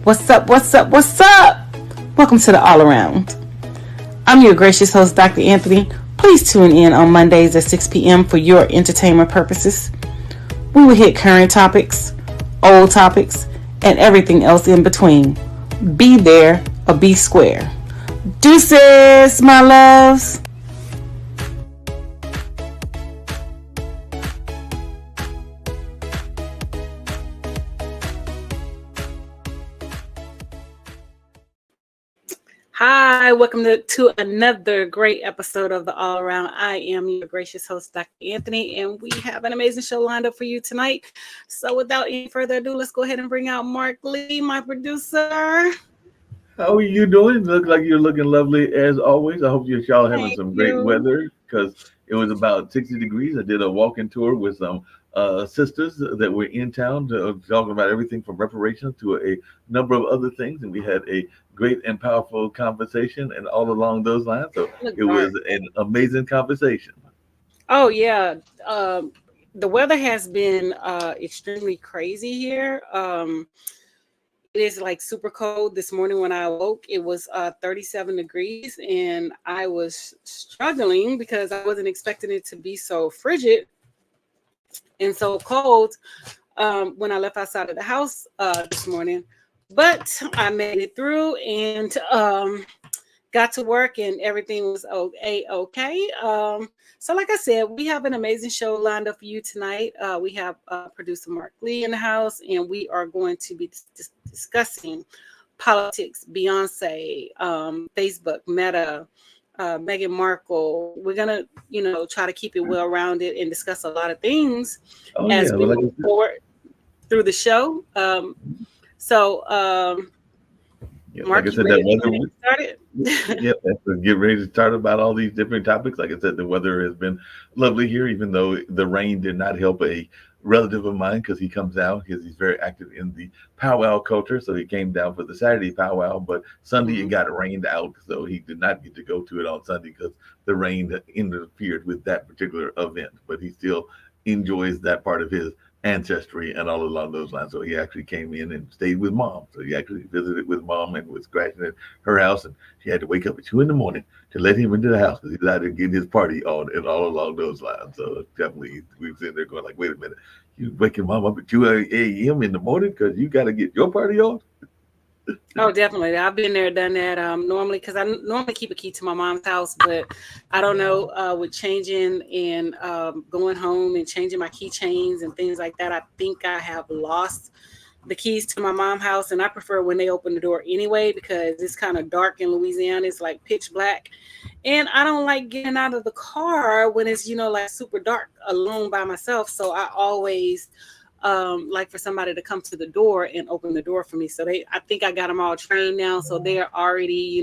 What's up? What's up? What's up? Welcome to the AwlAround. I'm your gracious host, Dr. Anthony. Please tune in on Mondays at 6 p.m. for your entertainment purposes. We will hit current topics, old topics, and everything else in between. Be there or be square. Deuces, my loves. Hi, welcome to another great episode of the AwlAround. I am your gracious host, Dr. Anthony, and we have an amazing show lined up for you tonight. So without any further ado, let's go ahead and bring out Mark Lee, my producer. How are you doing? Look like you're looking lovely as always. I hope y'all having Thank some great you. weather because it was about 60 degrees. I did a walking tour with some sisters that were in town talking about everything from reparations to a number of other things. And we had a great and powerful conversation and all along those lines. So Look it dark. was an amazing conversation. Oh yeah. The weather has been extremely crazy here. It is like super cold. This morning when I awoke, it was 37 degrees, and I was struggling because I wasn't expecting it to be so frigid and so cold when I left outside of the house this morning. But I made it through and got to work, and everything was okay. So, like I said, we have an amazing show lined up for you tonight. We have producer Mark Lee in the house, and we are going to be discussing politics, Beyonce, Facebook, Meta, Meghan Markle. We're gonna, try to keep it well-rounded and discuss a lot of things Oh, as yeah. we Well, like move forward through the show. So, like Mark, I you said, that ready to go weather. ahead and start it? Yep, that's to get ready to start about all these different topics. Like I said, the weather has been lovely here, even though the rain did not help a relative of mine because he comes down because he's very active in the powwow culture. So he came down for the Saturday powwow, but Sunday it got rained out, so he did not get to go to it on Sunday because the rain interfered with that particular event. But he still enjoys that part of his ancestry and all along those lines. So he actually came in and stayed with mom. So he actually visited with mom and was scratching at her house, and she had to wake up at 2 a.m. to let him into the house because he was out to get his party on and all along those lines. So definitely we were sitting there going like, wait a minute, you waking mom up at 2 a.m. in the morning because you got to get your party on? Oh, definitely. I've been there, done that. Normally, because I normally keep a key to my mom's house, but I don't know, with changing and going home and changing my keychains and things like that. I think I have lost the keys to my mom's house, and I prefer when they open the door anyway because it's kind of dark in Louisiana. It's like pitch black, and I don't like getting out of the car when it's like super dark alone by myself. So I always like for somebody to come to the door and open the door for me. So I think I got them all trained now. So they're already,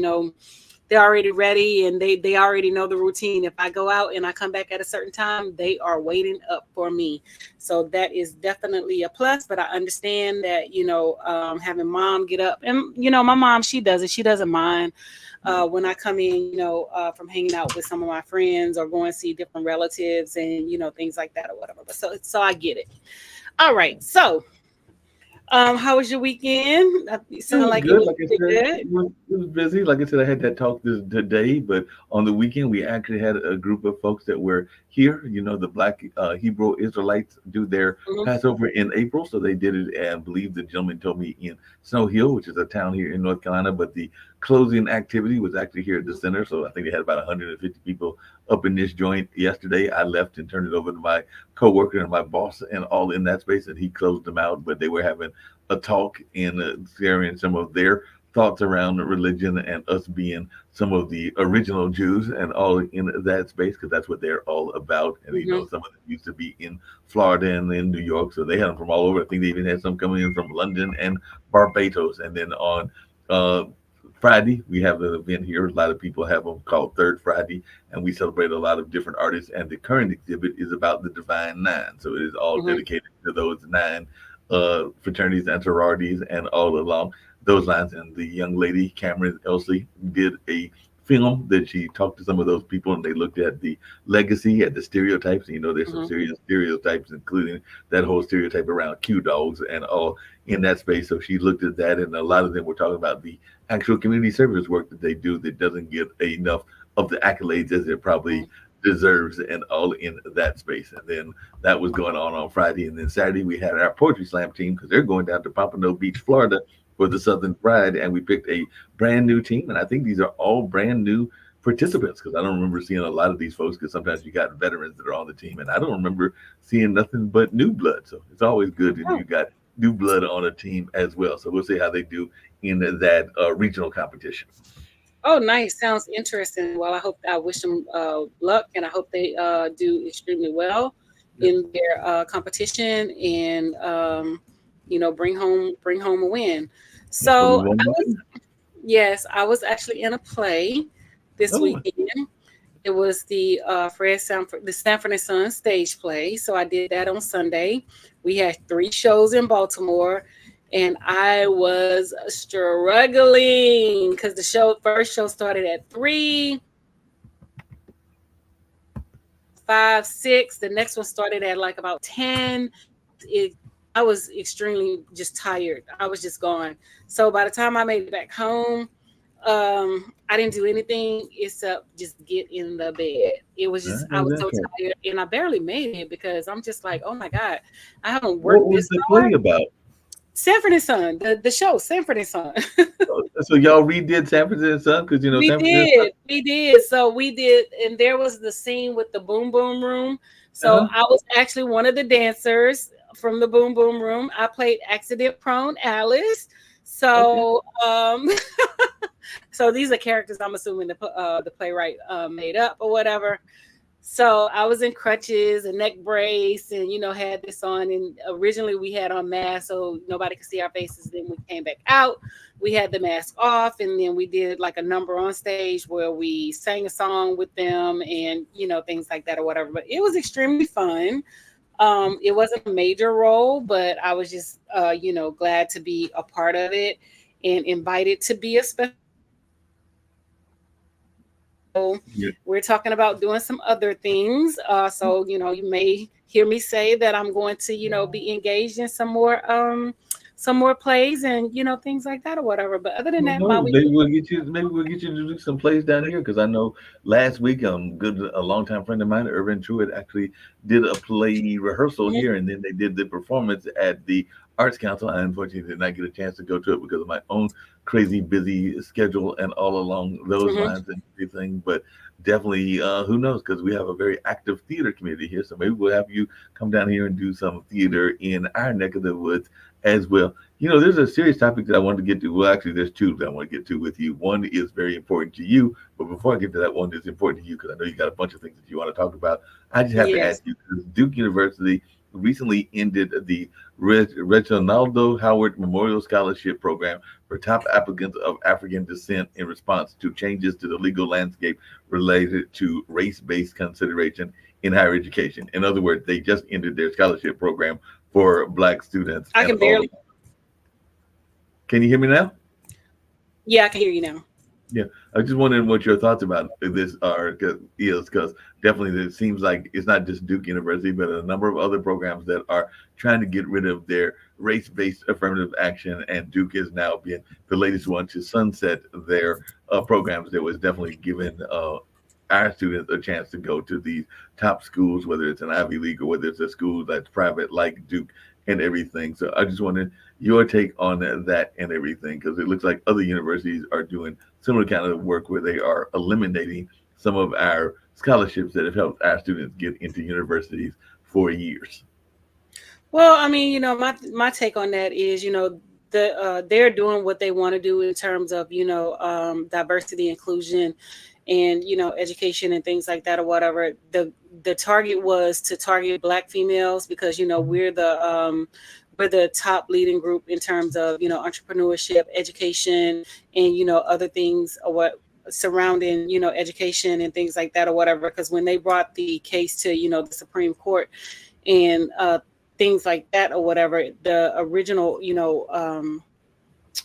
they're already ready, and they already know the routine. If I go out and I come back at a certain time, they are waiting up for me. So that is definitely a plus. But I understand that, having mom get up, and, my mom, she does it. She doesn't mind. When I come in, from hanging out with some of my friends or going to see different relatives and, things like that or whatever. But so I get it. All right. So, how was your weekend? You It sound was like it good. was Like I pretty said, good. it was busy. Like I said, I had that talk today, but on the weekend, we actually had a group of folks that were here. The Black Hebrew Israelites do their Mhm. Passover in April. So they did it, and I believe the gentleman told me in Snow Hill, which is a town here in North Carolina. But the closing activity was actually here at the center. So I think they had about 150 people up in this joint yesterday. I left and turned it over to my coworker and my boss and all in that space, and he closed them out. But they were having a talk and sharing some of their thoughts around religion and us being some of the original Jews and all in that space because that's what they're all about. And Mhm. some of them used to be in Florida and in New York, so they had them from all over. I think they even had some coming in from London and Barbados. And then on uh, Friday, we have an event here. A lot of people have them called Third Friday, and we celebrate a lot of different artists. And the current exhibit is about the Divine Nine, so it is all Mhm. dedicated to those nine fraternities and sororities and all along those lines. And the young lady, Cameron Elsie, did a film that she talked to some of those people and they looked at the legacy, at the stereotypes. And, there's some Hmm. serious stereotypes, including that whole stereotype around Q dogs and all in that space. So she looked at that, and a lot of them were talking about the actual community service work that they do that doesn't get enough of the accolades as it probably deserves, and all in that space. And then that was going on Friday, and then Saturday we had our poetry slam team because they're going down to Pompano Beach, Florida, for the Southern Pride, and we picked a brand new team. And I think these are all brand new participants because I don't remember seeing a lot of these folks because sometimes you got veterans that are on the team, and I don't remember seeing nothing but new blood. So it's always good when Oh, you got new blood on a team as well. So we'll see how they do in that regional competition. oh, nice. Sounds interesting. Well, I wish them luck, and I hope they do extremely well Yep. in their competition, and bring home a win. That's what we So want I to was do. yes, I was actually in a play this Oh, weekend. It was the Sanford and Son stage play. So I did that on Sunday. We had 3 shows in Baltimore, and I was struggling because the first show started at 3, 5, 6. The next one started at like about 10. It I was extremely just tired. I was just gone. So by the time I made it back home, I didn't do anything except just get in the bed. It was just I was so that's right. tired, and I barely made it because I'm just like, oh my god, I haven't What worked was this the hard. play about? Sanford and Son, the show Sanford and Son. So y'all redid Sanford and Son because We Sanford and Son. did. We did. So we did. And there was the scene with the boom boom room. So Uh-huh. I was actually one of the dancers from the boom boom room. I played accident prone Alice. Okay. So so these are characters I'm assuming the playwright made up or whatever. So I was in crutches, a neck brace, and had this on. And originally we had on masks so nobody could see our faces. Then we came back out, we had the mask off, and then we did like a number on stage where we sang a song with them, and things like that or whatever. But it was extremely fun. It wasn't a major role, but I was just glad to be a part of it and invited to be a special. So Yeah. we're talking about doing some other things. So you may hear me say that I'm going to be engaged in some more plays and things like that or whatever. But other than Well, that, my no, week. maybe we'll get you. Maybe we'll get you to do some plays down here because I know last week, good a longtime friend of mine, Irvin Truitt, actually did a play rehearsal Mhm, here, and then they did the performance at the Arts Council. I unfortunately did not get a chance to go to it because of my own crazy busy schedule and all along those mhm. lines and everything. But definitely, who knows? Because we have a very active theater community here, so maybe we'll have you come down here and do some theater in our neck of the woods as well. There's a serious topic that I wanted to get to. Well, actually, there's two that I want to get to with you. One is very important to you, but before I get to that one that's important to you, because I know you got a bunch of things that you want to talk about, I just have to ask Yes. you, because Duke University recently ended the Reginaldo Howard Memorial Scholarship Program for top applicants of African descent in response to changes to the legal landscape related to race-based consideration in higher education. In other words, they just ended their scholarship program for Black students I and can all. barely. Can you hear me now? Yeah, I can hear you now. Yeah, I just wondering what your thoughts about this are, because definitely it seems like it's not just Duke University, but a number of other programs that are trying to get rid of their race-based affirmative action, and Duke is now being the latest one to sunset their programs that was definitely giving our students a chance to go to these top schools, whether it's an Ivy League or whether it's a school that's private like Duke and everything. So I just wanted your take on that and everything, because it looks like other universities are doing similar kind of work where they are eliminating some of our scholarships that have helped our students get into universities for years. Well, I mean, my take on that is, they're doing what they want to do in terms of, diversity, inclusion, and education and things like that or whatever. The target was to target Black females because we're the top leading group in terms of entrepreneurship, education, and other things or what surrounding education and things like that or whatever. Because when they brought the case to the Supreme Court and things like that or whatever, the original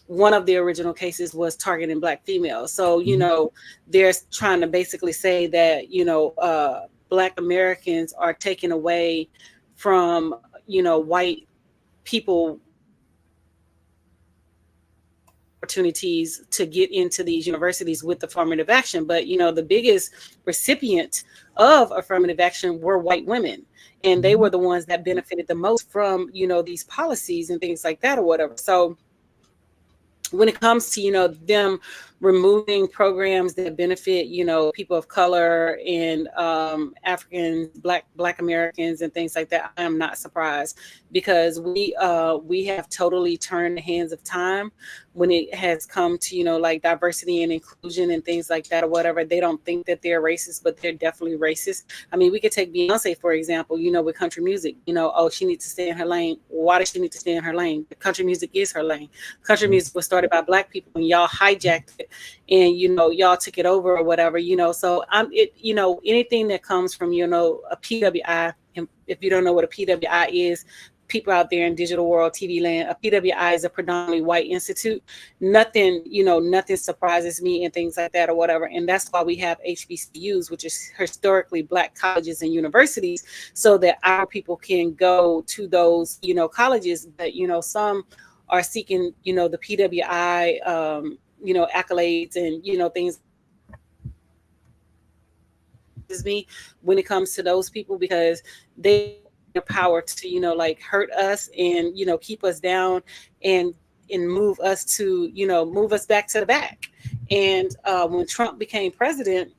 one of the original cases was targeting Black females. So, Mhm. they're trying to basically say that, Black Americans are taken away from, white people opportunities to get into these universities with affirmative action. But, the biggest recipient of affirmative action were white women. And they were Mhm. the ones that benefited the most from, these policies and things like that or whatever. So, when it comes to them removing programs that benefit people of color and Africans, black Americans and things like that, I am not surprised, because we have totally turned the hands of time when it has come to like diversity and inclusion and things like that or whatever. They don't think that they're racist, but they're definitely racist. I mean, we could take Beyonce for example, with country music. Oh, she needs to stay in her lane. Why does she need to stay in her lane? Country music is her lane. Country music was started by Black people, and y'all hijacked it, and y'all took it over or whatever. So anything that comes from a PWI, and if you don't know what a PWI is, people out there in digital world TV land, a PWI is a predominantly white institute. Nothing surprises me and things like that or whatever. And that's why we have HBCUs, which is historically Black colleges and universities, so that our people can go to those colleges. But some are seeking the PWI accolades and things me when it comes to those people, because they their power to like hurt us and keep us down, and move us back to the back. And when Trump became president,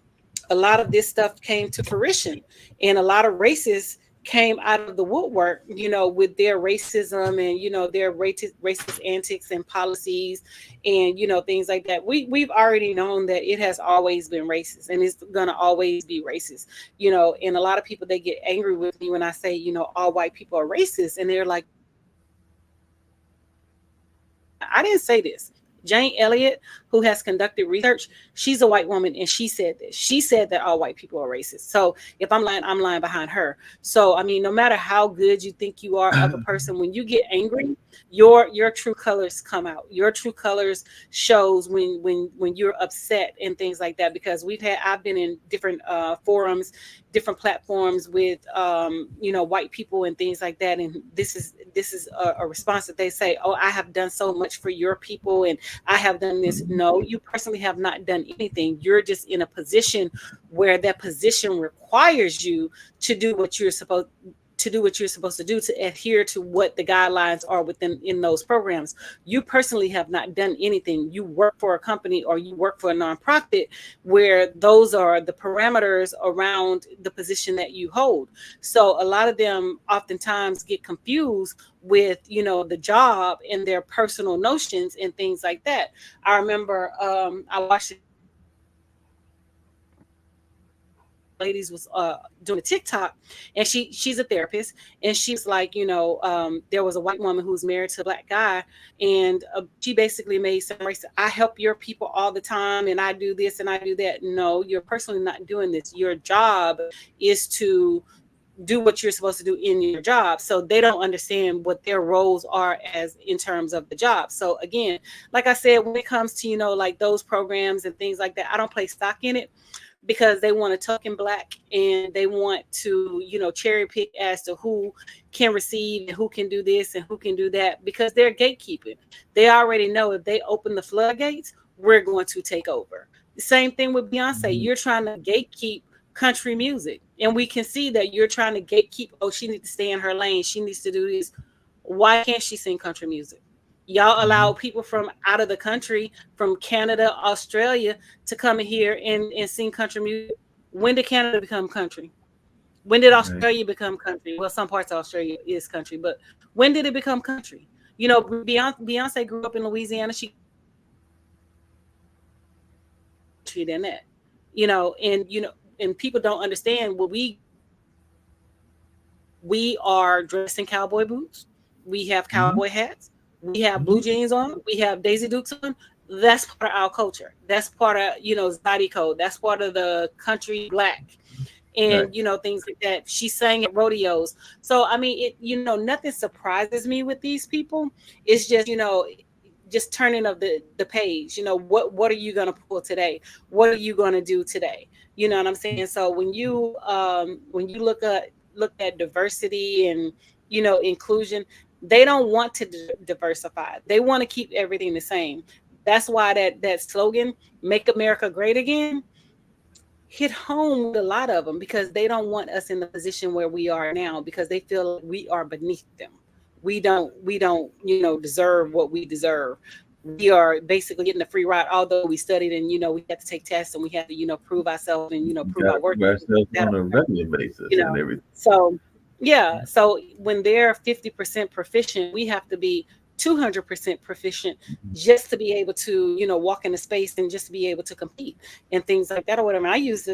a lot of this stuff came to fruition, and a lot of racists came out of the woodwork, with their racism and their racist antics and policies, and things like that. We've already known that it has always been racist, and it's gonna always be racist. And a lot of people, they get angry with me when I say all white people are racist, and they're like, I didn't say this. Jane Elliott, who has conducted research, she's a white woman, and she said this. She said that all white people are racist. So if I'm lying, I'm lying behind her. So I mean, no matter how good you think you are of a person, when you get angry, your true colors come out. Your true colors shows when you're upset and things like that. Because I've been in different forums, different platforms with white people and things like that, and this is a response that they say, oh, I have done so much for your people, and I have done this. No, you personally have not done anything. You're just in a position where that position requires you to do what you're supposed to do, to adhere to what the guidelines are within in those programs. You personally have not done anything. You work for a company or you work for a nonprofit where those are the parameters around the position that you hold. So a lot of them oftentimes get confused with the job and their personal notions and things like that. I remember I watched ladies was doing a TikTok, and she's a therapist, and she was like, there was a white woman who was married to a Black guy, and she basically made some race. I help your people all the time, and I do this and I do that. No, you're personally not doing this. Your job is to do what you're supposed to do in your job. So they don't understand what their roles are as in terms of the job. So again, like I said, when it comes to like those programs and things like that, I don't play stock in it, because they want to talk in Black, and they want to cherry pick as to who can receive and who can do this and who can do that, because they're gatekeeping. They already know if they open the floodgates, we're going to take over. The same thing with Beyonce. You're trying to gatekeep country music, and we can see that you're trying to gatekeep. Oh, she needs to stay in her lane, she needs to do this. Why can't she sing country music? Y'all allow people from out of the country, from Canada, Australia, to come in here and sing country music. When did Canada become country? When did Right. Australia become country? Well, some parts of Australia is country, but when did it become country? Beyonce grew up in Louisiana. She treated that, and and people don't understand what we are dressed in cowboy boots. We have Mhm. cowboy hats. We have blue Mhm. jeans on. We have Daisy Dukes on. That's part of our culture. That's part of Zodi code. That's part of the country Black, Right. and things like that. She sang at rodeos. So I mean, it nothing surprises me with these people. It's just just turning of the page. What are you going to pull today? What are you going to do today? You know what I'm saying? So when you look at diversity and inclusion, they don't want to diversify. They want to keep everything the same. That's why that slogan, "Make America Great Again," hit home with a lot of them, because they don't want us in the position where we are now, because they feel like we are beneath them. We don't deserve what we deserve. We are basically getting a free ride, although we studied, and we had to take tests, and we had to prove ourselves, and prove Got our to worth, prove ourselves that on a regular basis you and know everything. so yeah, so when they're 50% proficient, we have to be 200% proficient, just to be able to walk in the space, and just to be able to compete and things like that, or whatever. I use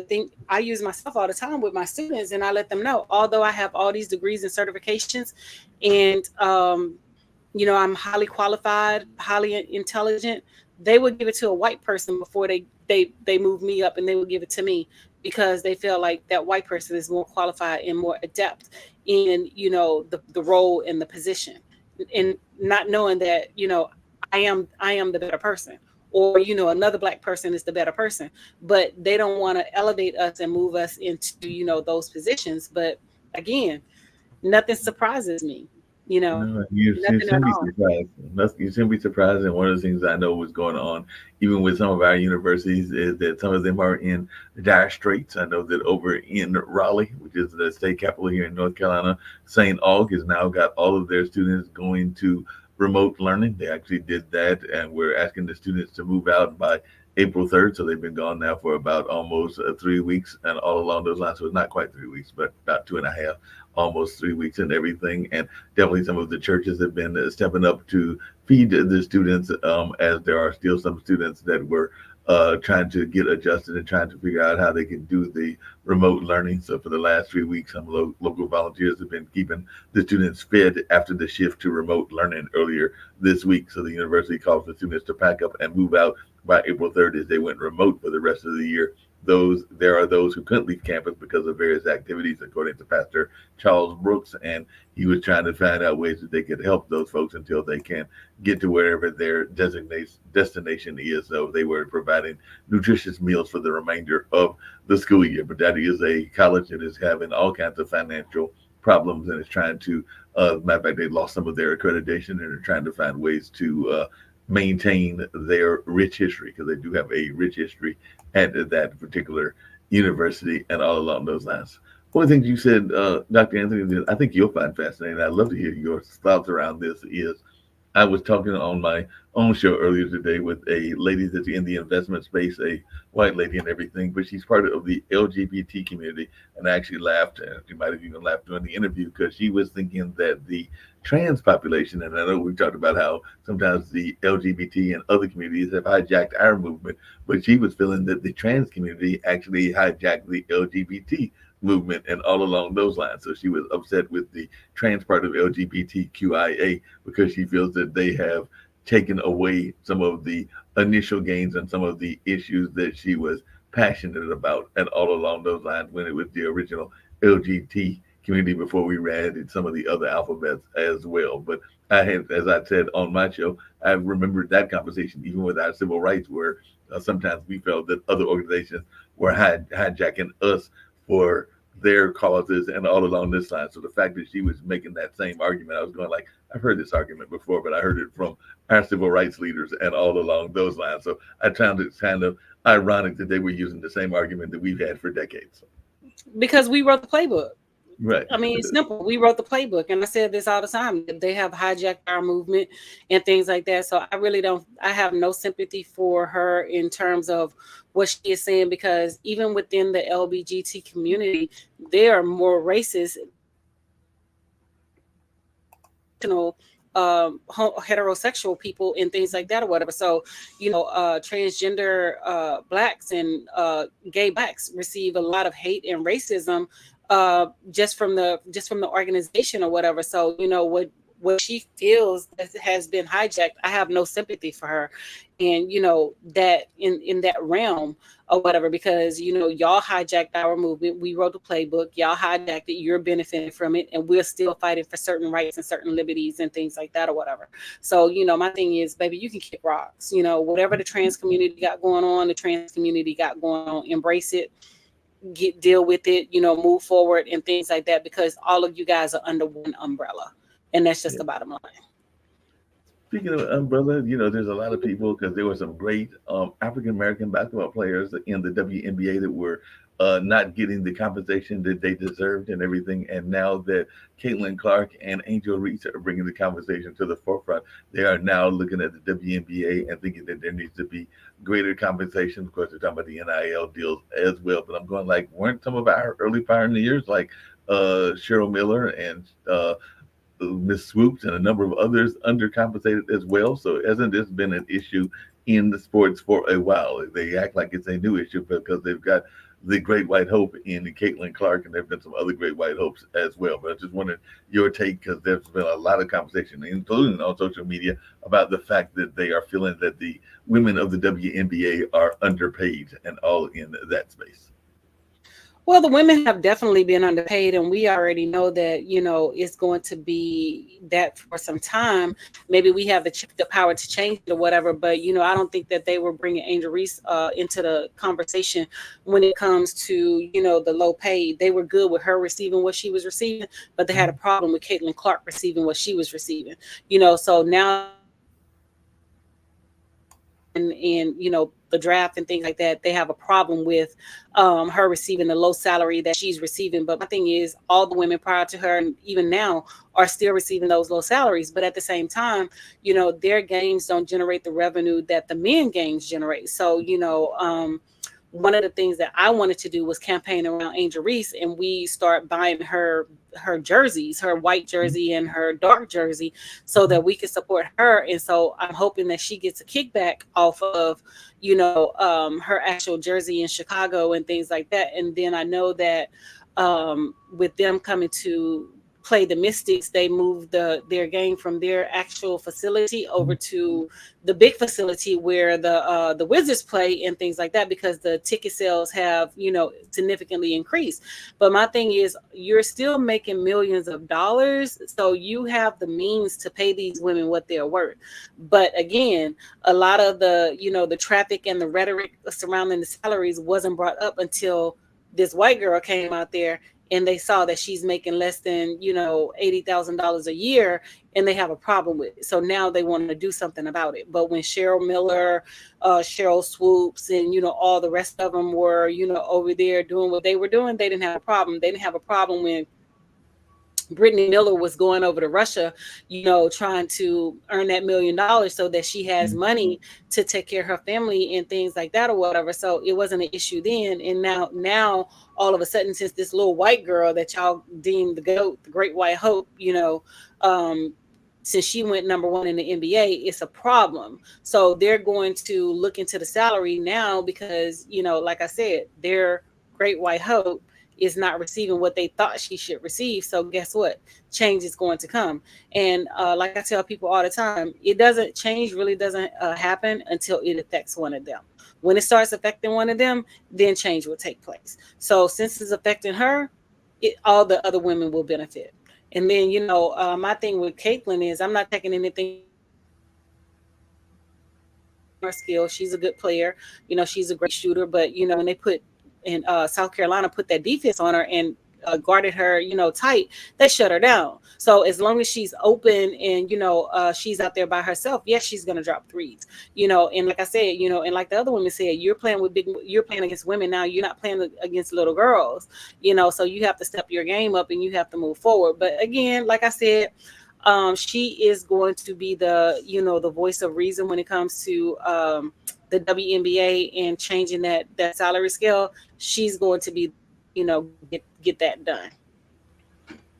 myself all the time with my students, and I let them know, although I have all these degrees and certifications, and I'm highly qualified, highly intelligent, they would give it to a white person before they move me up, and they would give it to me, because they feel like that white person is more qualified and more adept in the role and the position, and not knowing that I am the better person, or another black person is the better person, but they don't want to elevate us and move us into those positions. But again, nothing surprises me, No, you nothing at shouldn't be all. surprised. You shouldn't be surprised. And one of the things I know was going on, even with some of our universities, is that some of them are in dire straits. I know that over in Raleigh, which is the state capital here in North Carolina, St. Aug has now got all of their students going to remote learning. They actually did that, and we're asking the students to move out by April 3rd. So they've been gone now for about almost 3 weeks, and all along those lines. So it's not quite 3 weeks, but about two and a half, almost 3 weeks and everything. And definitely some of the churches have been stepping up to feed the students, as there are still some students that were trying to get adjusted and trying to figure out how they can do the remote learning. So for the last 3 weeks, some local volunteers have been keeping the students fed after the shift to remote learning earlier this week. So the university calls the students to pack up and move out by April 3rd, as they went remote for the rest of the year. There are those who couldn't leave campus because of various activities, according to Pastor Charles Brooks, and he was trying to find out ways that they could help those folks until they can get to wherever their destination is. So they were providing nutritious meals for the remainder of the school year. But that is a college that is having all kinds of financial problems, and is trying to, matter of fact, they lost some of their accreditation, and are trying to find ways to maintain their rich history, because they do have a rich history at that particular university and all along those lines. One of the things you said, Dr. Anthony, that I think you'll find fascinating, I'd love to hear your thoughts around this, is I was talking on my own show earlier today with a lady that's in the investment space, a white lady and everything, but she's part of the LGBT community. And I actually laughed, and she might have even laughed during the interview, because she was thinking that the trans population, and I know we talked about how sometimes the LGBT and other communities have hijacked our movement, but she was feeling that the trans community actually hijacked the LGBT movement and all along those lines. So she was upset with the trans part of LGBTQIA, because she feels that they have taken away some of the initial gains and some of the issues that she was passionate about, and all along those lines, when it was the original LGBT community before we added some of the other alphabets as well. But I had, as I said on my show, I remembered that conversation even with our civil rights, where sometimes we felt that other organizations were hijacking us for their causes and all along this line. So the fact that she was making that same argument, I was going like, I've heard this argument before, but I heard it from our civil rights leaders and all along those lines. So I found it kind of ironic that they were using the same argument that we've had for decades. Because we wrote the playbook. Right. I mean, it's simple. We wrote the playbook, and I said this all the time. They have hijacked our movement and things like that. So I really don't. I have no sympathy for her in terms of what she is saying, because even within the LBGT community, there are more racist, heterosexual people and things like that, or whatever. So transgender blacks and gay blacks receive a lot of hate and racism, just from the organization or whatever. So what she feels that has been hijacked, I have no sympathy for her. And that in that realm or whatever, because y'all hijacked our movement. We wrote the playbook, y'all hijacked it, you're benefiting from it, and we're still fighting for certain rights and certain liberties and things like that or whatever. So my thing is, baby, you can kick rocks. Whatever the trans community got going on, the trans community got going on, embrace it, deal with it, move forward and things like that, because all of you guys are under one umbrella, and that's just Yeah. the bottom line. Speaking of umbrella, there's a lot of people because there were some great African American basketball players in the WNBA that were not getting the compensation that they deserved and everything. And now that Caitlin Clark and Angel Reese are bringing the conversation to the forefront, they are now looking at the WNBA and thinking that there needs to be greater compensation. Of course, they're talking about the NIL deals as well. But I'm going like, weren't some of our early pioneers like Cheryl Miller and Miss Swoops and a number of others undercompensated as well? So hasn't this been an issue in the sports for a while? They act like it's a new issue because they've got the great white hope in Caitlin Clark, and there have been some other great white hopes as well. But I just wanted your take because there's been a lot of conversation, including on social media, about the fact that they are feeling that the women of the WNBA are underpaid and all in that space. Well, the women have definitely been underpaid, and we already know that, it's going to be that for some time. Maybe we have the power to change it or whatever, but, I don't think that they were bringing Angel Reese into the conversation when it comes to, the low pay. They were good with her receiving what she was receiving, but they had a problem with Caitlin Clark receiving what she was receiving, so now that and the draft and things like that, they have a problem with her receiving the low salary that she's receiving. But my thing is, all the women prior to her and even now are still receiving those low salaries, but at the same time, their games don't generate the revenue that the men games generate. So one of the things that I wanted to do was campaign around Angel Reese, and we start buying her jerseys, her white jersey and her dark jersey, so that we can support her. And so I'm hoping that she gets a kickback off of her actual jersey in Chicago and things like that. And then I know that with them coming to play the Mystics, they moved their game from their actual facility over to the big facility where the Wizards play and things like that, because the ticket sales have significantly increased. But my thing is, you're still making millions of dollars, so you have the means to pay these women what they're worth. But again, a lot of the traffic and the rhetoric surrounding the salaries wasn't brought up until this white girl came out there and they saw that she's making less than $80,000 a year, and they have a problem with it. So now they want to do something about it. But when Cheryl Miller, Cheryl Swoops, and all the rest of them were over there doing what they were doing, they didn't have a problem. They didn't have a problem when Brittany Miller was going over to Russia, trying to earn that $1 million so that she has money to take care of her family and things like that or whatever. So it wasn't an issue then. And now all of a sudden, since this little white girl that y'all deem the GOAT, the great white hope, since she went number one in the NBA, it's a problem. So they're going to look into the salary now because, like I said, their great white hope is not receiving what they thought she should receive. So guess what? Change is going to come. And like I tell people all the time, change really doesn't happen until it affects one of them. When it starts affecting one of them, then change will take place. So since it's affecting her, all the other women will benefit. And then, my thing with Caitlin is, I'm not taking anything her skill. She's a good player. She's a great shooter. But when they put in South Carolina put that defense on her and guarded her, tight, they shut her down. So as long as she's open and she's out there by herself, yes, she's gonna drop threes. And like I said, and like the other women said, you're playing against women now. You're not playing against little girls. So you have to step your game up and you have to move forward. But again, like I said, she is going to be the voice of reason when it comes to the WNBA and changing that salary scale. She's going to be, get that done.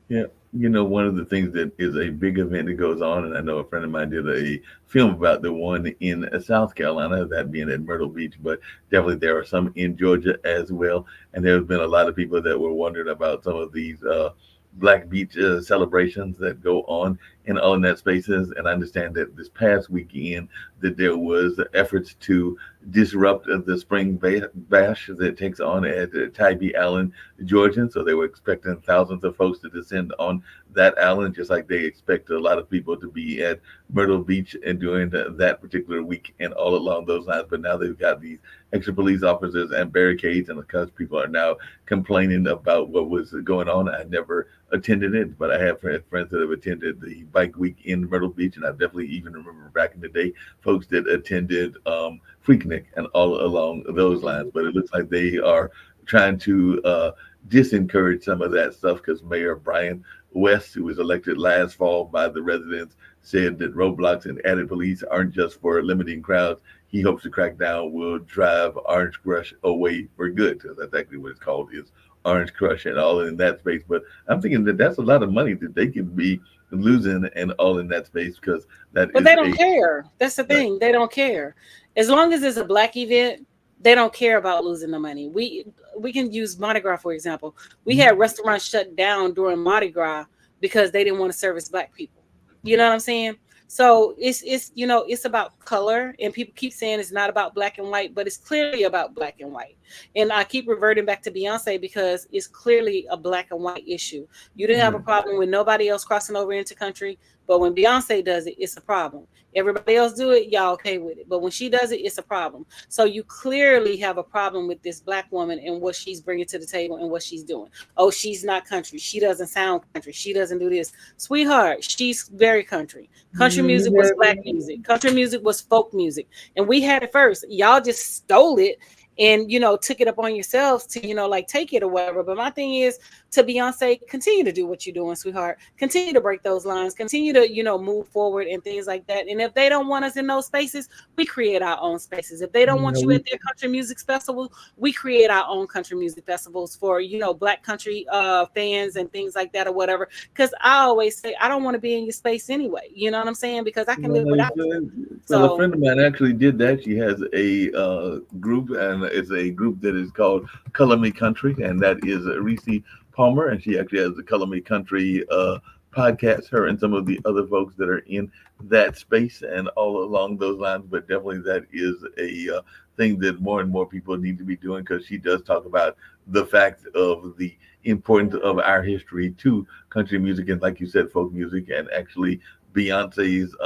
Yeah, one of the things that is a big event that goes on, and I know a friend of mine did a film about the one in South Carolina, that being at Myrtle Beach, but definitely there are some in Georgia as well. And there's been a lot of people that were wondering about some of these Black Beach celebrations that go on and all in that spaces. And I understand that this past weekend that there was efforts to disrupt the spring bash that takes on at Tybee Island, Georgia. So they were expecting thousands of folks to descend on that island, just like they expect a lot of people to be at Myrtle Beach and during that particular week and all along those lines. But now they've got these extra police officers and barricades, and because people are now complaining about what was going on, I never attended it, but I have friends that have attended the bike week in Myrtle Beach, and I definitely even remember back in the day folks that attended Freaknik and all along those lines. But it looks like they are trying to disencourage some of that stuff because Mayor Brian West, who was elected last fall by the residents, said that roadblocks and added police aren't just for limiting crowds. He hopes the crackdown will drive Orange Crush away for good. So that's actually what it's called, is Orange Crush and all in that space. But I'm thinking that that's a lot of money that they could be losing and all in that space because that But is they don't care. That's the thing. Right. They don't care. As long as it's a Black event, they don't care about losing the money. We can use Mardi Gras, for example. We had restaurants shut down during Mardi Gras because they didn't want to service Black people. You know what I'm saying? So it's it's about color, and people keep saying it's not about black and white, but it's clearly about black and white. And I keep reverting back to Beyonce because it's clearly a black and white issue. You didn't have a problem with nobody else crossing over into country, but when Beyonce does it, it's a problem. Everybody else do it, y'all okay with it. But when she does it, it's a problem. So you clearly have a problem with this Black woman and what she's bringing to the table and what she's doing. Oh, she's not country. She doesn't sound country. She doesn't do this. Sweetheart, she's very country. Country music was Black music. Country music was folk music. And we had it first. Y'all just stole it and, took it upon yourselves to, like take it or whatever. But my thing is to Beyonce, continue to do what you're doing, sweetheart. Continue to break those lines. Continue to, move forward and things like that. And if they don't want us in those spaces, we create our own spaces. If they don't want you at their country music festival, we create our own country music festivals for, Black country fans and things like that or whatever. Because I always say, I don't want to be in your space anyway. You know what I'm saying? Because I can live without you. So a friend of mine actually did that. She has a group, and it's a group that is called Color Me Country, and that is Reese Palmer, and she actually has the Color Me Country podcast, her and some of the other folks that are in that space and all along those lines. But definitely that is a thing that more and more people need to be doing, because she does talk about the fact of the importance of our history to country music and, like you said, folk music. And actually Beyonce's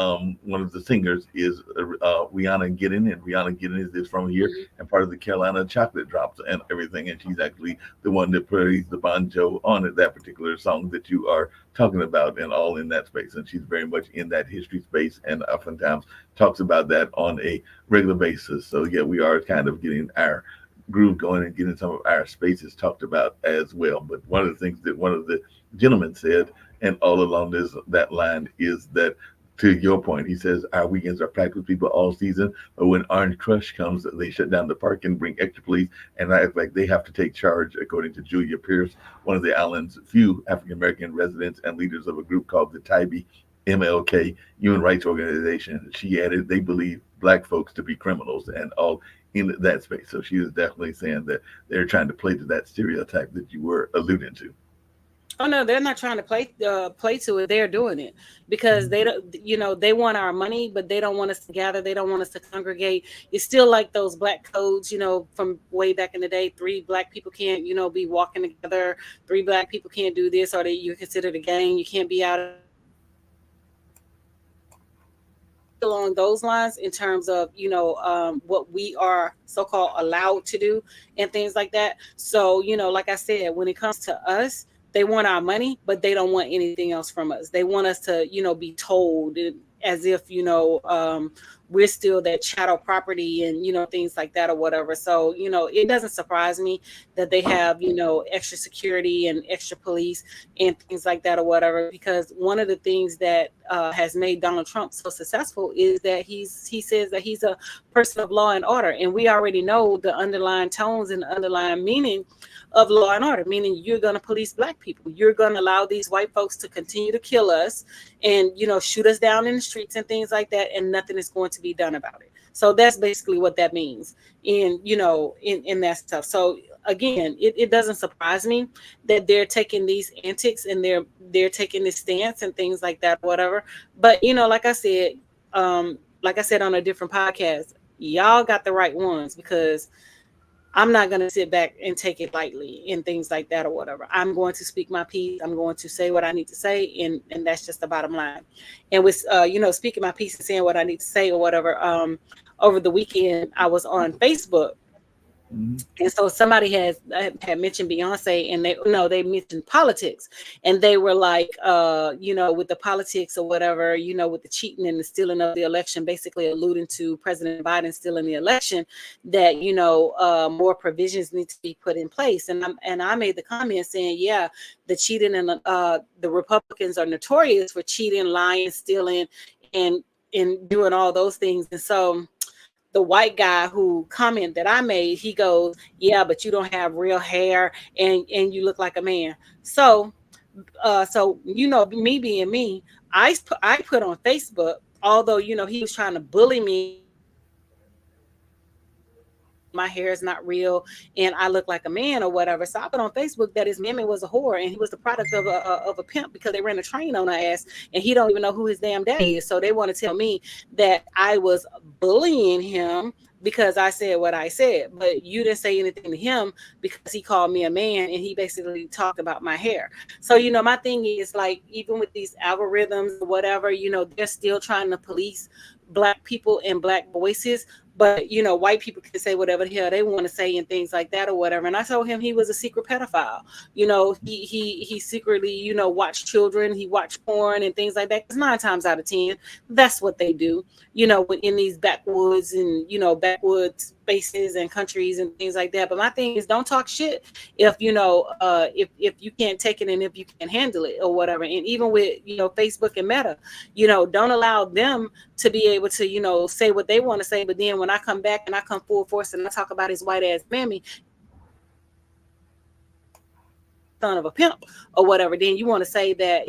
one of the singers is Rihanna Giddens, and Rihanna Giddens is from here and part of the Carolina Chocolate Drops and everything. And she's actually the one that plays the banjo on it, that particular song that you are talking about, and all in that space. And she's very much in that history space, and oftentimes talks about that on a regular basis. So yeah, we are kind of getting our groove going and getting some of our spaces talked about as well. But one of the things that one of the gentlemen said, and all along that line, is that, to your point, he says our weekends are packed with people all season, but when Orange Crush comes, they shut down the park and bring extra police and act like they have to take charge, according to Julia Pierce, one of the island's few African American residents and leaders of a group called the Tybee MLK Human Rights Organization. She added they believe Black folks to be criminals and all in that space. So she is definitely saying that they're trying to play to that stereotype that you were alluding to. Oh no, they're not trying to play to it. They're doing it because they don't, they want our money, but they don't want us to gather. They don't want us to congregate. It's still like those Black codes, from way back in the day. 3 Black people can't, be walking together. 3 Black people can't do this, or you're considered a gang. You can't be out along those lines in terms of what we are so-called allowed to do and things like that. So like I said, when it comes to us, they want our money, but they don't want anything else from us. They want us to be told as if we're still that chattel property and things like that or whatever. So it doesn't surprise me that they have extra security and extra police and things like that or whatever, because one of the things that has made Donald Trump so successful is that he says that he's a person of law and order, and we already know the underlying tones and the underlying meaning of law and order, meaning you're going to police Black people. You're going to allow these white folks to continue to kill us and, shoot us down in the streets and things like that. And nothing is going to be done about it. So that's basically what that means in that stuff. So again, it doesn't surprise me that they're taking these antics and they're taking this stance and things like that, whatever. But like I said on a different podcast, y'all got the right ones, because I'm not going to sit back and take it lightly and things like that or whatever. I'm going to speak my piece. I'm going to say what I need to say, and that's just the bottom line. And with speaking my piece and saying what I need to say or whatever. Over the weekend, I was on Facebook, Mhm. and so somebody had mentioned Beyonce, and they mentioned politics, and they were like, with the politics or whatever, with the cheating and the stealing of the election, basically alluding to President Biden stealing the election, that more provisions need to be put in place. And I made the comment saying, yeah, the cheating and the Republicans are notorious for cheating, lying, stealing, and doing all those things. And so the white guy who comment that I made, he goes, yeah, but you don't have real hair, and you look like a man. So me being me, I put on Facebook, although he was trying to bully me and say that my hair is not real and I look like a man or whatever. So I put on Facebook that his mammy was a whore and he was the product of a pimp, because they ran a train on her ass and he don't even know who his damn daddy is. So they want to tell me that I was bullying him because I said what I said, but you didn't say anything to him because he called me a man and he basically talked about my hair. So my thing is, like, even with these algorithms or whatever, they're still trying to police black people and black voices. But white people can say whatever the hell they want to say and things like that or whatever. And I told him he was a secret pedophile. He secretly watched children. He watched porn and things like that. Because 9 times out of 10, that's what they do. In these backwoods and backwoods spaces and countries and things like that. But my thing is, don't talk shit if if you can't take it and if you can't handle it or whatever. And even with Facebook and Meta, don't allow them to be able to say what they want to say. But then when I come back and I come full force and I talk about his white ass mammy, son of a pimp or whatever, then you want to say that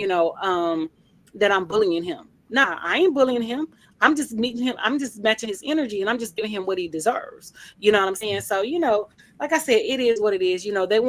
that I'm bullying him. Nah, I ain't bullying him. I'm just meeting him. I'm just matching his energy, and I'm just giving him what he deserves. You know what I'm saying? So like I said, it is what it is. They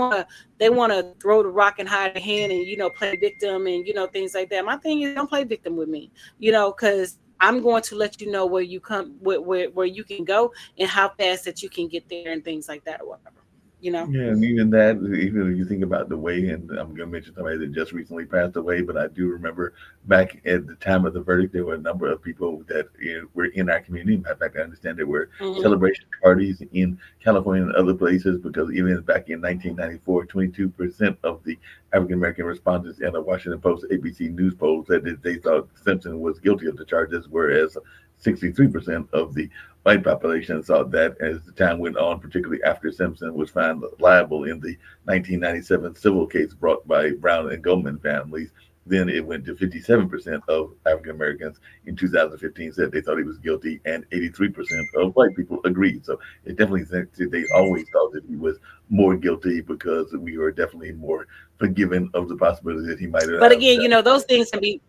wanna throw the rock and hide the hand and play victim and things like that. My thing is, don't play victim with me. Because I'm going to let you know where you come, where you can go, and how fast that you can get there, and things like that or whatever. You know. Yeah, and even that, even if you think about the way, and I'm going to mention somebody that just recently passed away, but I do remember back at the time of the verdict, there were a number of people that were in our community. Matter of fact, I understand there were Hmm. celebration parties in California and other places, because even back in 1994, 22% of the African American respondents in a Washington Post ABC News poll said that they thought Simpson was guilty of the charges, whereas 63% of the white population saw that. As the time went on, particularly after Simpson was found liable in the 1997 civil case brought by Brown and Goldman families, then it went to 57% of African Americans in 2015 said they thought he was guilty, and 83% of white people agreed. So it definitely said they always thought that he was more guilty, because we were definitely more forgiven of the possibility that he might But have again, done. those things can be,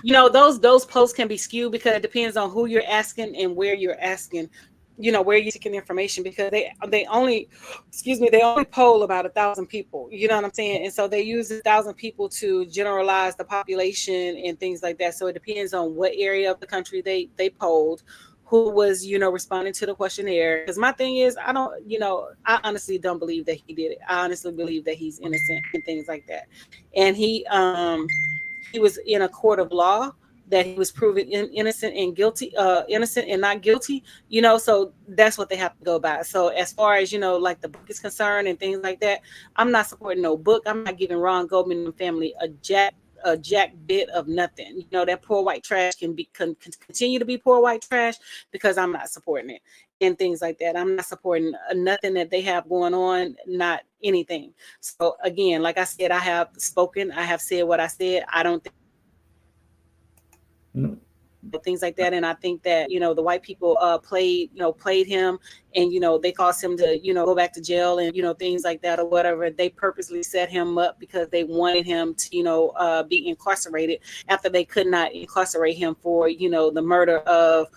those posts can be skewed because it depends on who you're asking and where you're asking, where you're seeking information, because they only, excuse me, they only poll about 1,000 people. You know what I'm saying? And so they use 1,000 people to generalize the population and things like that. So it depends on what area of the country they polled, who was responding to the questionnaire. Because my thing is, I don't, I honestly don't believe that he did it. I honestly believe that he's innocent and things like that. And he was in a court of law, that he was proven innocent and guilty, innocent and not guilty. So that's what they have to go by. So as far as like the book is concerned and things like that, I'm not supporting no book. I'm not giving Ron Goldman and family a jack bit of nothing. That poor white trash can continue to be poor white trash, because I'm not supporting it and things like that. I'm not supporting nothing that they have going on, not anything. So again, like I said, I have spoken, I have said what I said. I don't think Mm. things like that. And I think that the white people played him, and they caused him to go back to jail and things like that or whatever. They purposely set him up because they wanted him to be incarcerated, after they could not incarcerate him for the murder of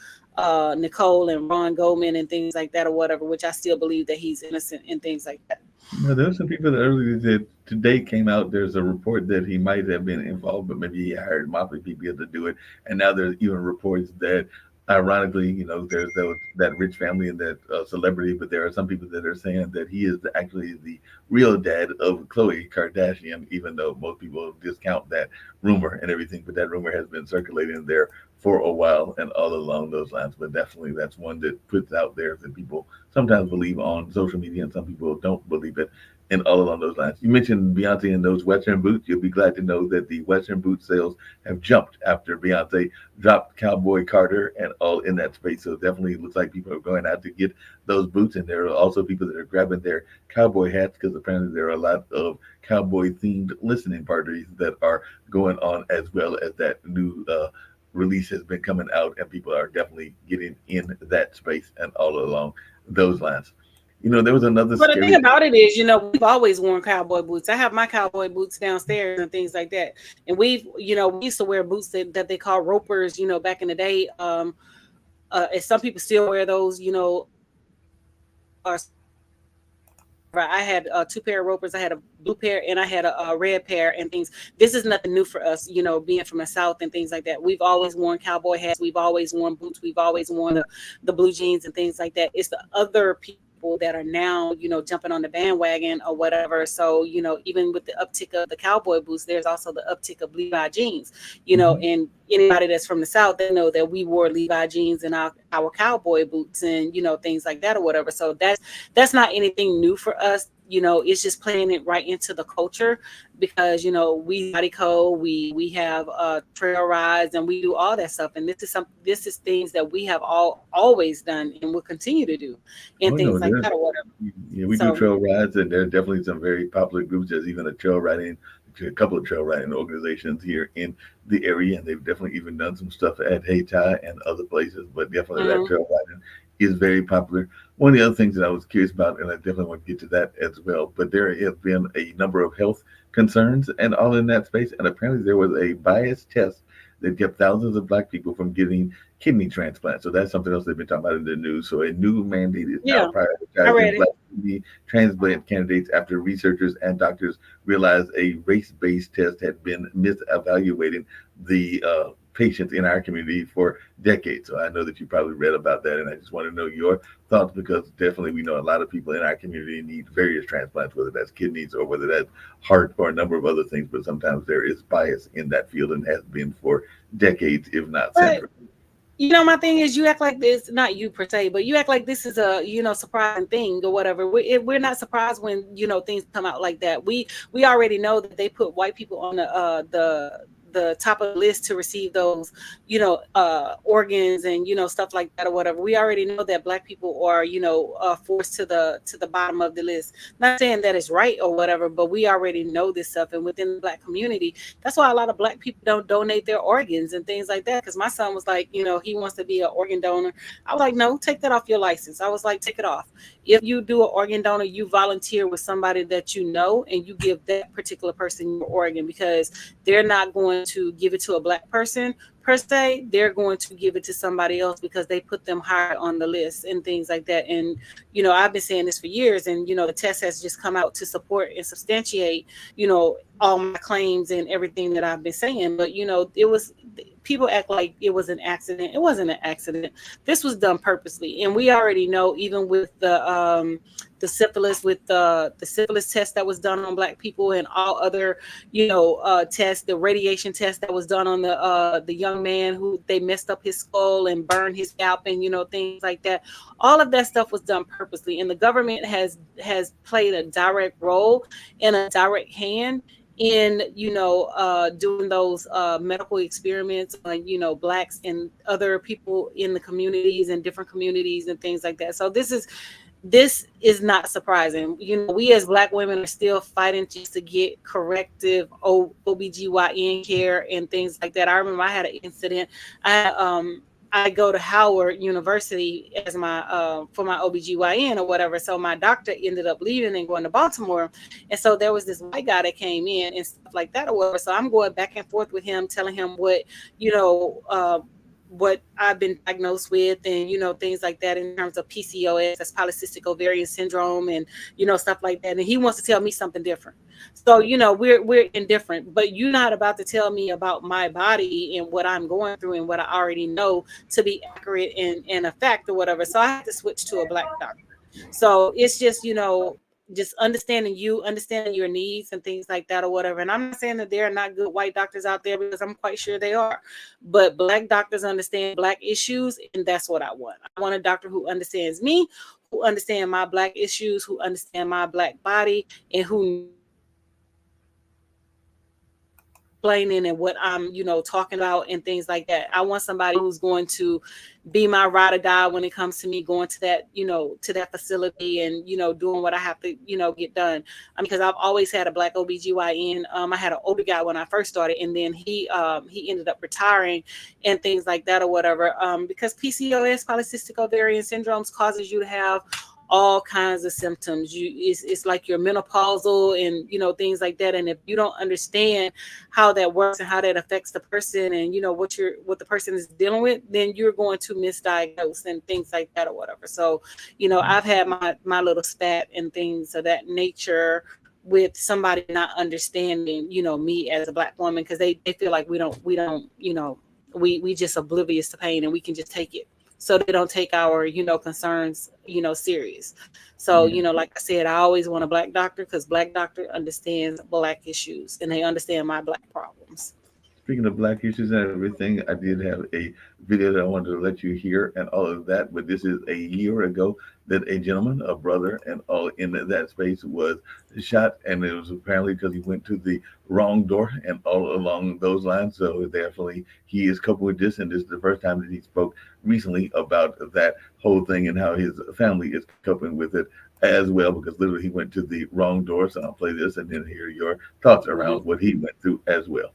Nicole and Ron Goldman and things like that or whatever, which I still believe that he's innocent and things like that. No, there were some people that earlier that today came out. There's a report that he might have been involved, but maybe he hired mafia people to do it. And now there's even reports that, ironically, there's that rich family and that celebrity, but there are some people that are saying that he is actually the real dad of Khloe Kardashian, even though most people discount that rumor and everything. But that rumor has been circulating there for a while and all along those lines. But definitely, that's one that puts out there that people sometimes believe on social media, and some people don't believe it, and all along those lines. You mentioned Beyonce and those Western boots. You'll be glad to know that the Western boot sales have jumped after Beyonce dropped Cowboy Carter and all in that space. So definitely looks like people are going out to get those boots, and there are also people that are grabbing their cowboy hats because apparently there are a lot of cowboy themed listening parties that are going on, as well as that new release has been coming out, and people are definitely getting in that space and all along those lines. There was another But the thing scary. about it is, we've always worn cowboy boots. I have my cowboy boots downstairs and things like that. And we used to wear boots that they call ropers, back in the day. And some people still wear those, I had two pair of ropers. I had a blue pair and I had a red pair and things. This is nothing new for us, being from the South and things like that. We've always worn cowboy hats. We've always worn boots. We've always worn the blue jeans and things like that. It's the other people that are now, jumping on the bandwagon or whatever. So, even with the uptick of the cowboy boots, there's also the uptick of Levi jeans, Mhm. and anybody that's from the South, they know that we wore Levi jeans and our cowboy boots and, things like that or whatever. So that's not anything new for us. It's just playing it right into the culture because we body code, we have trail rides, and we do all that stuff. And this is things that we have always done and will continue to do, and Oh no, things like there's that or whatever. yeah, we do So trail rides, and there's definitely some very popular groups. There's even a couple of trail riding organizations here in the area, and they've definitely even done some stuff at Hayti and other places. But definitely that mhm. trail riding is very popular. One of the other things that I was curious about, and I definitely want to get to that as well, but there have been a number of health concerns and all in that space, and apparently there was a biased test that kept thousands of black people from getting kidney transplants. So that's something else they've been talking about in the news. So a new mandate is now Yeah, I read prioritizing it. black kidney transplant candidates after researchers and doctors realized a race-based test had been misevaluating the patients in our community for decades. So I know that you probably read about that, and I just want to know your thoughts because definitely we know a lot of people in our community need various transplants, whether that's kidneys or whether that's heart or a number of other things. But sometimes there is bias in that field and has been for decades, if not But centuries. my thing is, you act like this, not you per se, but you act like this is a, surprising thing or whatever. We're not surprised when, things come out like that. We already know that they put white people on the top of the list to receive those, organs and, stuff like that or whatever. We already know that black people are, forced to the bottom of the list. Not saying that it's right or whatever, but we already know this stuff. And within the black community, that's why a lot of black people don't donate their organs and things like that. Because my son was like, he wants to be an organ donor. I was like, no, take that off your license. I was like, take it off. If you do an organ donor, you volunteer with somebody that you know, and you give that particular person your organ because they're not going to give it to a black person per se. They're going to give it to somebody else because they put them higher on the list and things like that. And I've been saying this for years, and the test has just come out to support and substantiate all my claims and everything that I've been saying. But it was, people act like it was an accident. It wasn't an accident. This was done purposely, and we already know, even with the syphilis, with the syphilis test that was done on black people, and all other tests, the radiation test that was done on the young man who they messed up his skull and burned his scalp, and things like that. All of that stuff was done purposely, and the government has played a direct role and a direct hand in doing those medical experiments on blacks and other people in the communities and different communities and things like that. So this is not surprising. We as black women are still fighting just to get corrective OBGYN care and things like that. I remember I had an incident. I go to Howard University as my for my OBGYN or whatever. So my doctor ended up leaving and going to Baltimore. And so there was this white guy that came in and stuff like that or whatever. So I'm going back and forth with him, telling him what, you know, what I've been diagnosed with, and things like that in terms of PCOS, that's polycystic ovarian syndrome, and stuff like that. And he wants to tell me something different. So we're indifferent, but you're not about to tell me about my body and what I'm going through and what I already know to be accurate and a fact or whatever. So I had to switch to a black doctor. So it's just just understanding your needs and things like that or whatever. And I'm not saying that there are not good white doctors out there, because I'm quite sure they are, but black doctors understand black issues, and that's what I want. I want a doctor who understands me, who understand my black issues, who understand my black body, and who explaining and what I'm, talking about and things like that. I want somebody who's going to be my ride or die when it comes to me going to that, to that facility and, doing what I have to, get done. Because I've always had a black OBGYN. I had an older guy when I first started, and then he ended up retiring and things like that or whatever. Because PCOS, polycystic ovarian syndromes, causes you to have all kinds of symptoms. It's like you're menopausal and things like that. And if you don't understand how that works and how that affects the person and what the person is dealing with, then you're going to misdiagnose and things like that or whatever. So I've had my little spat and things of that nature with somebody not understanding me as a black woman, because they feel like we just oblivious to pain and we can just take it. So they don't take our, concerns, serious. So, like I said, I always want a black doctor, because black doctor understands black issues and they understand my black problems. Speaking of black issues and everything, I did have a video that I wanted to let you hear and all of that. But this is a year ago that a gentleman, a brother, and all in that space was shot, and it was apparently because he went to the wrong door and all along those lines. So definitely, he is coping with this, and this is the first time that he spoke recently about that whole thing and how his family is coping with it as well, because literally he went to the wrong door. So I'll play this and then hear your thoughts around what he went through as well.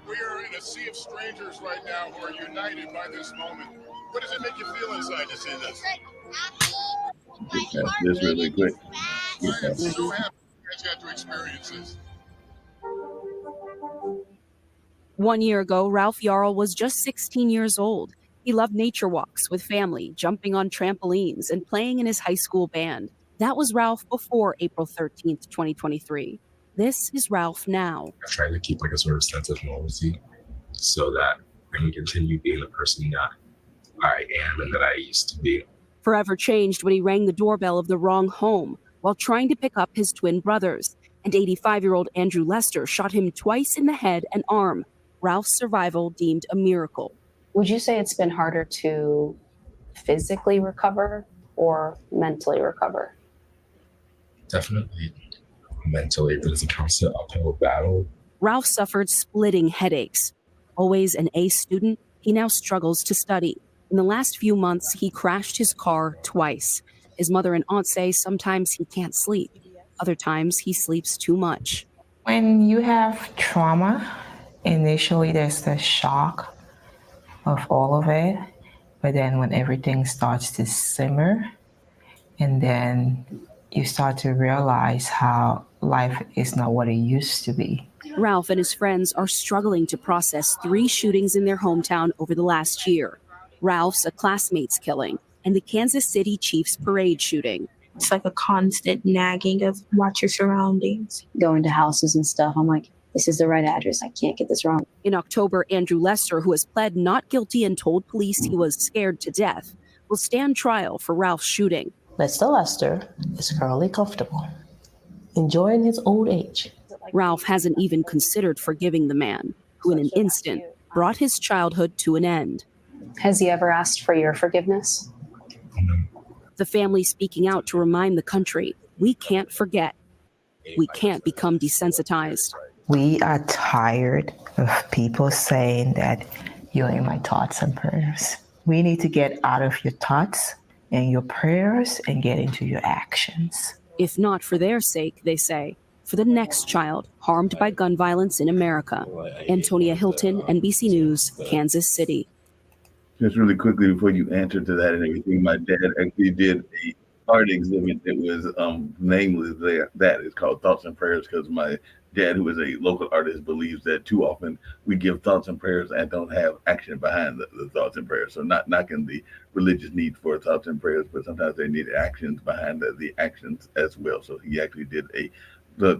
We are in a sea of strangers right now who are united by this moment. What does it make you feel inside to see this? That's this really quick. I am so happy you guys got to experience this. 1 year ago, Ralph Yarl was just 16 years old. He loved nature walks with family, jumping on trampolines, and playing in his high school band. That was Ralph before April 13th, 2023. This is Ralph now. I'm trying to keep like a sort of sense of normalcy so that I can continue being the person that I am and that I used to be. Forever changed when he rang the doorbell of the wrong home while trying to pick up his twin brothers. And 85-year-old Andrew Lester shot him twice in the head and arm. Ralph's survival deemed a miracle. Would you say it's been harder to physically recover or mentally recover? Definitely mentally, but it's a constant uphill battle. Ralph suffered splitting headaches. Always an A student, he now struggles to study. In the last few months, he crashed his car twice. His mother and aunt say sometimes he can't sleep. Other times, he sleeps too much. When you have trauma, initially there's the shock of all of it. But then when everything starts to simmer, and then you start to realize how life is not what it used to be. Ralph and his friends are struggling to process 3 shootings in their hometown over the last year. Ralph's a classmate's killing and the Kansas City Chiefs parade shooting. It's like a constant nagging of watch your surroundings. Going to houses and stuff, I'm like, this is the right address. I can't get this wrong. In October, Andrew Lester, who has pled not guilty and told police he was scared to death, will stand trial for Ralph's shooting. Mr. Lester is currently comfortable, enjoying his old age. Ralph hasn't even considered forgiving the man, who in an instant brought his childhood to an end. Has he ever asked for your forgiveness? The family speaking out to remind the country, we can't forget. We can't become desensitized. We are tired of people saying that you're in my thoughts and prayers. We need to get out of your thoughts and your prayers and get into your actions. If not for their sake, they say, for the next child harmed by gun violence in America. Antonia Hilton, NBC News, Kansas City. Just really quickly before you answer to that and everything, my dad actually did a art exhibit that was nameless there. That is called Thoughts and Prayers because my dad, who is a local artist, believes that too often we give thoughts and prayers and don't have action behind the thoughts and prayers. So not knocking the religious need for thoughts and prayers, but sometimes they need actions behind the actions as well. So he actually did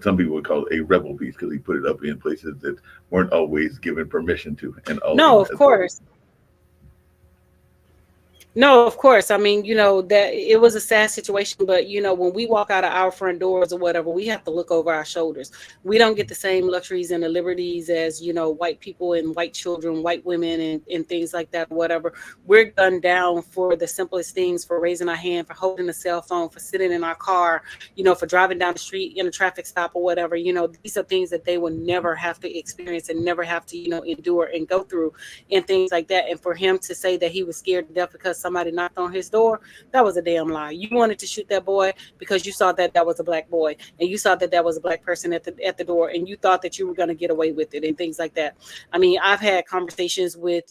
some people would call it a rebel piece because he put it up in places that weren't always given permission to, and all No, in of course. No, of course. I mean, that it was a sad situation, but when we walk out of our front doors or whatever, we have to look over our shoulders. We don't get the same luxuries and the liberties as, white people and white children, white women and things like that, whatever. We're gunned down for the simplest things, for raising our hand, for holding a cell phone, for sitting in our car, for driving down the street in a traffic stop or whatever. These are things that they will never have to experience and never have to, endure and go through and things like that. And for him to say that he was scared to death because somebody knocked on his door, that was a damn lie. You wanted to shoot that boy because you saw that that was a black boy and you saw that that was a black person at the door, and you thought that you were going to get away with it and things like that. I mean, I've had conversations with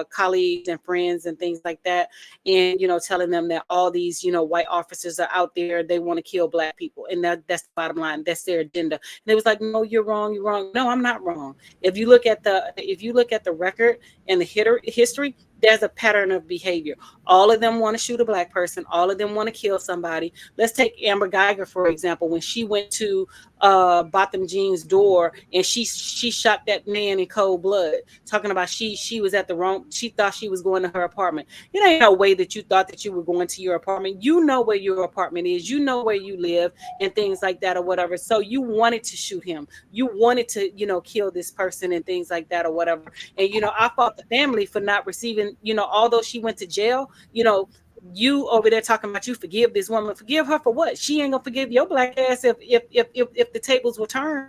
colleagues and friends and things like that, and telling them that all these white officers are out there, they want to kill black people, and that's the bottom line. That's their agenda. And they was like, no, you're wrong, you're wrong. No, I'm not wrong. If you look at the record and the history, there's a pattern of behavior. All of them want to shoot a black person. All of them want to kill somebody. Let's take Amber Geiger, for example, when she went to Botham Jean's door and she shot that man in cold blood, talking about she was at the wrong, she thought she was going to her apartment. It ain't no way that you thought that you were going to your apartment. You know where your apartment is. You know where you live and things like that or whatever. So you wanted to shoot him. You wanted to, kill this person and things like that or whatever. And, I fought the family for not receiving, although she went to jail, you over there talking about you forgive this woman. Forgive her for what? She ain't gonna forgive your black ass if the tables were turned.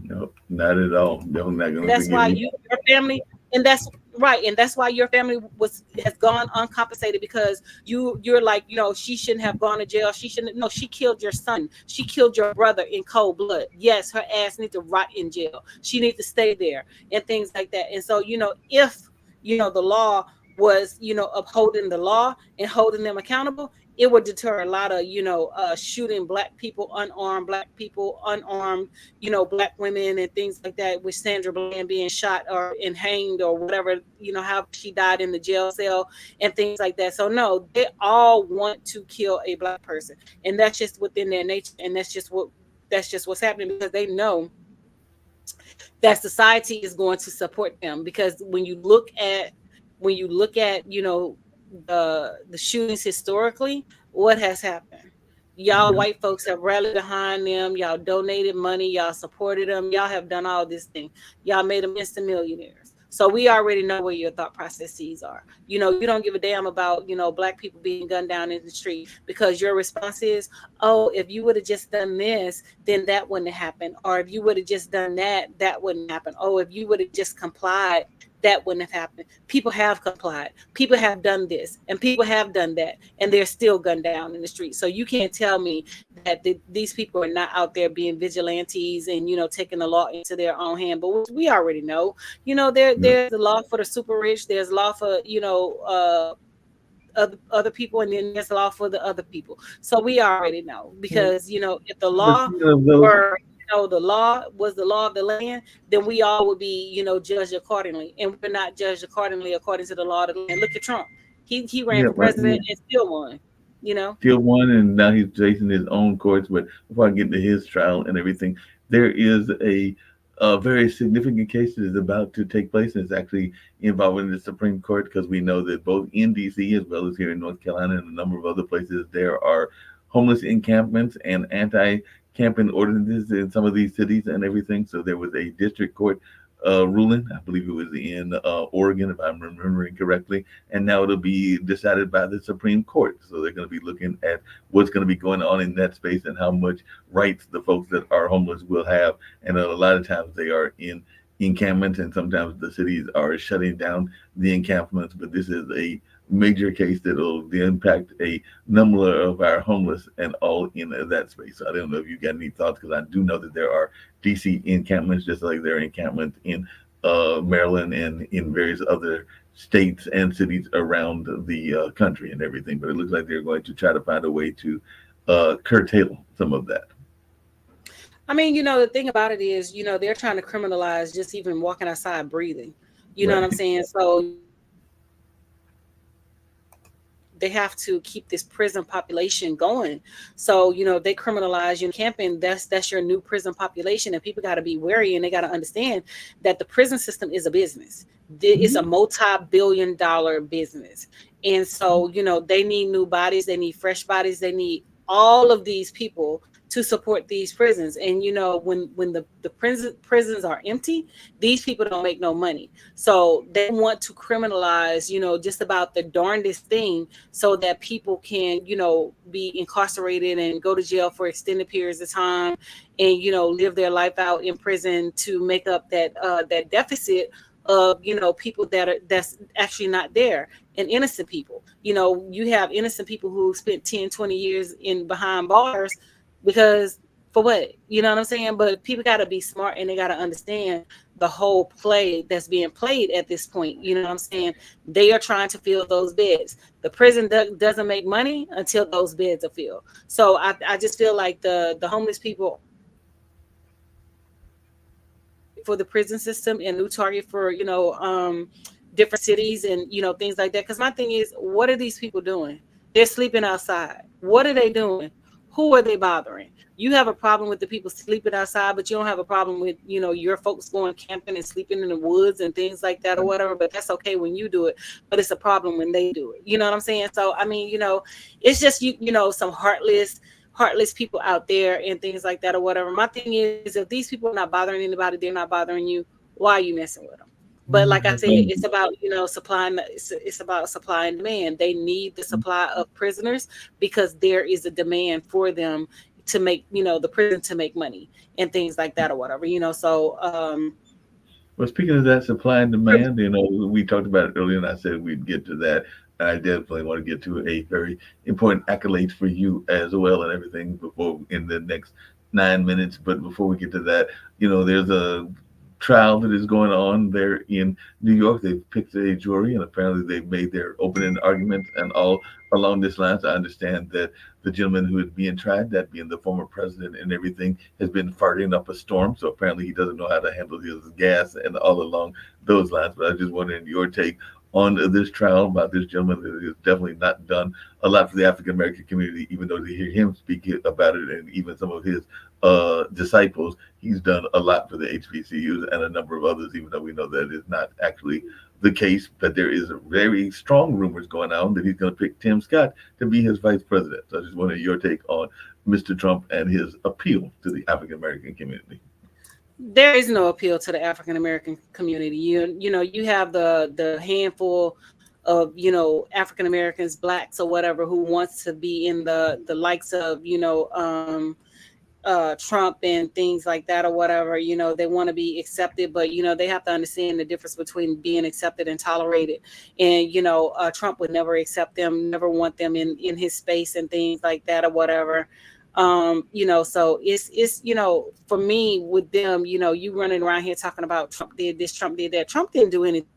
No, not at all. No, not gonna That's forgive why you. your family, and that's right, and that's why your family has gone uncompensated, because you're like, she shouldn't have gone to jail. She shouldn't. No, she killed your son. She killed your brother in cold blood. Yes, her ass needs to rot in jail. She needs to stay there and things like that. And so, if the law was upholding the law and holding them accountable, it would deter a lot of shooting black people, unarmed black women and things like that, with Sandra Bland being shot or and hanged or whatever, how she died in the jail cell and things like that. So no, they all want to kill a black person, and that's just within their nature, and that's just what's happening, because they know that society is going to support them. Because when you look at the shootings historically, what has happened? Y'all Yeah. white folks have rallied behind them. Y'all donated money. Y'all supported them. Y'all have done all this thing. Y'all made them instant millionaires. So we already know where your thought processes are. You don't give a damn about black people being gunned down in the street, because your response is, oh, if you would have just done this, then that wouldn't have happened. Or if you would have just done that, that wouldn't happen. Oh, if you would have just complied, that wouldn't have happened. People have complied. People have done this, and people have done that, and they're still gunned down in the street. So you can't tell me that these people are not out there being vigilantes and taking the law into their own hand. But we already know, Yeah. there's a law for the super rich. There's law for other people, and then there's law for the other people. So we already know, because if the But law speaking of those, were the law was the law of the land, then we all would be judged accordingly, and we're not judged accordingly according to the law of the land. Look at Trump. He ran yeah, for right. president and still won. you know Still won, and now he's facing his own courts. But before I get into his trial and everything, there is a very significant case that is about to take place, and it's actually involving the Supreme Court, because we know that both in D.C. as well as here in North Carolina and a number of other places, there are homeless encampments and anti-camping ordinances in some of these cities and everything. So there was a district court ruling. I believe it was in Oregon, if I'm remembering correctly, and now it'll be decided by the Supreme Court. So they're going to be looking at what's going to be going on in that space and how much rights the folks that are homeless will have. And a lot of times they are in encampments, and sometimes the cities are shutting down the encampments. But this is a major case that will impact a number of our homeless and all in that space. So I don't know if you got any thoughts, because I do know that there are DC encampments, just like there are encampments in Maryland and in various other states and cities around the country and everything. But it looks like they're going to try to find a way to curtail some of that. I mean, the thing about it is, they're trying to criminalize just even walking outside breathing. You know what I'm Right. saying? So, they have to keep this prison population going. So, they criminalize camping. That's your new prison population, and people got to be wary, and they got to understand that the prison system is a business. It's a multi-billion-dollar business, and so they need new bodies, they need fresh bodies, they need all of these people to support these prisons. And when the prisons are empty, these people don't make no money. So they want to criminalize just about the darndest thing, so that people can be incarcerated and go to jail for extended periods of time, and live their life out in prison to make up that deficit of people that's actually not there, and innocent people. You have innocent people who spent 10, 20 years in behind bars, because for what? You know what I'm saying? But people got to be smart, and they got to understand the whole play that's being played at this point. You know what I'm saying? They are trying to fill those beds. The prison doesn't make money until those beds are filled. So I just feel like the homeless people for the prison system, and new target for different cities, and things like that. Because my thing is, what are these people doing? They're sleeping outside. What are they doing? Who are they bothering? You have a problem with the people sleeping outside, but you don't have a problem with your folks going camping and sleeping in the woods and things like that or whatever. But that's okay when you do it, but it's a problem when they do it. You know what I'm saying? So I mean, it's just some heartless people out there and things like that or whatever. My thing is, if these people are not bothering anybody, they're not bothering you, why are you messing with them? But like I said, it's about supplying. It's about supply and demand. They need the supply of prisoners because there is a demand for them to make the prison to make money and things like that or whatever. So Well, speaking of that supply and demand, we talked about it earlier, and I said we'd get to that. I definitely want to get to a very important accolade for you as well and everything before in the next 9 minutes. But before we get to that, there's a trial that is going on there in New York. They've picked a jury, and apparently they've made their opening arguments and all along this line. So I understand that the gentleman who is being tried, that being the former president and everything, has been farting up a storm. So apparently he doesn't know how to handle his gas and all along those lines. But I was just wondering your take on this trial about this gentleman that has definitely not done a lot for the African American community, even though to hear him speak about it, and even some of his disciples, he's done a lot for the HBCUs and a number of others, even though we know that is not actually the case. But there is very strong rumors going on that he's going to pick Tim Scott to be his vice president. So I just wanted your take on Mr. Trump and his appeal to the African American community. There is no appeal to the African American community. You have the handful of African Americans, blacks or whatever, who wants to be in the likes of Trump and things like that or whatever. They want to be accepted, but they have to understand the difference between being accepted and tolerated. And Trump would never accept them, never want them in his space and things like that or whatever. So it's for me with them, you running around here talking about Trump did this, Trump did that. Trump didn't do anything.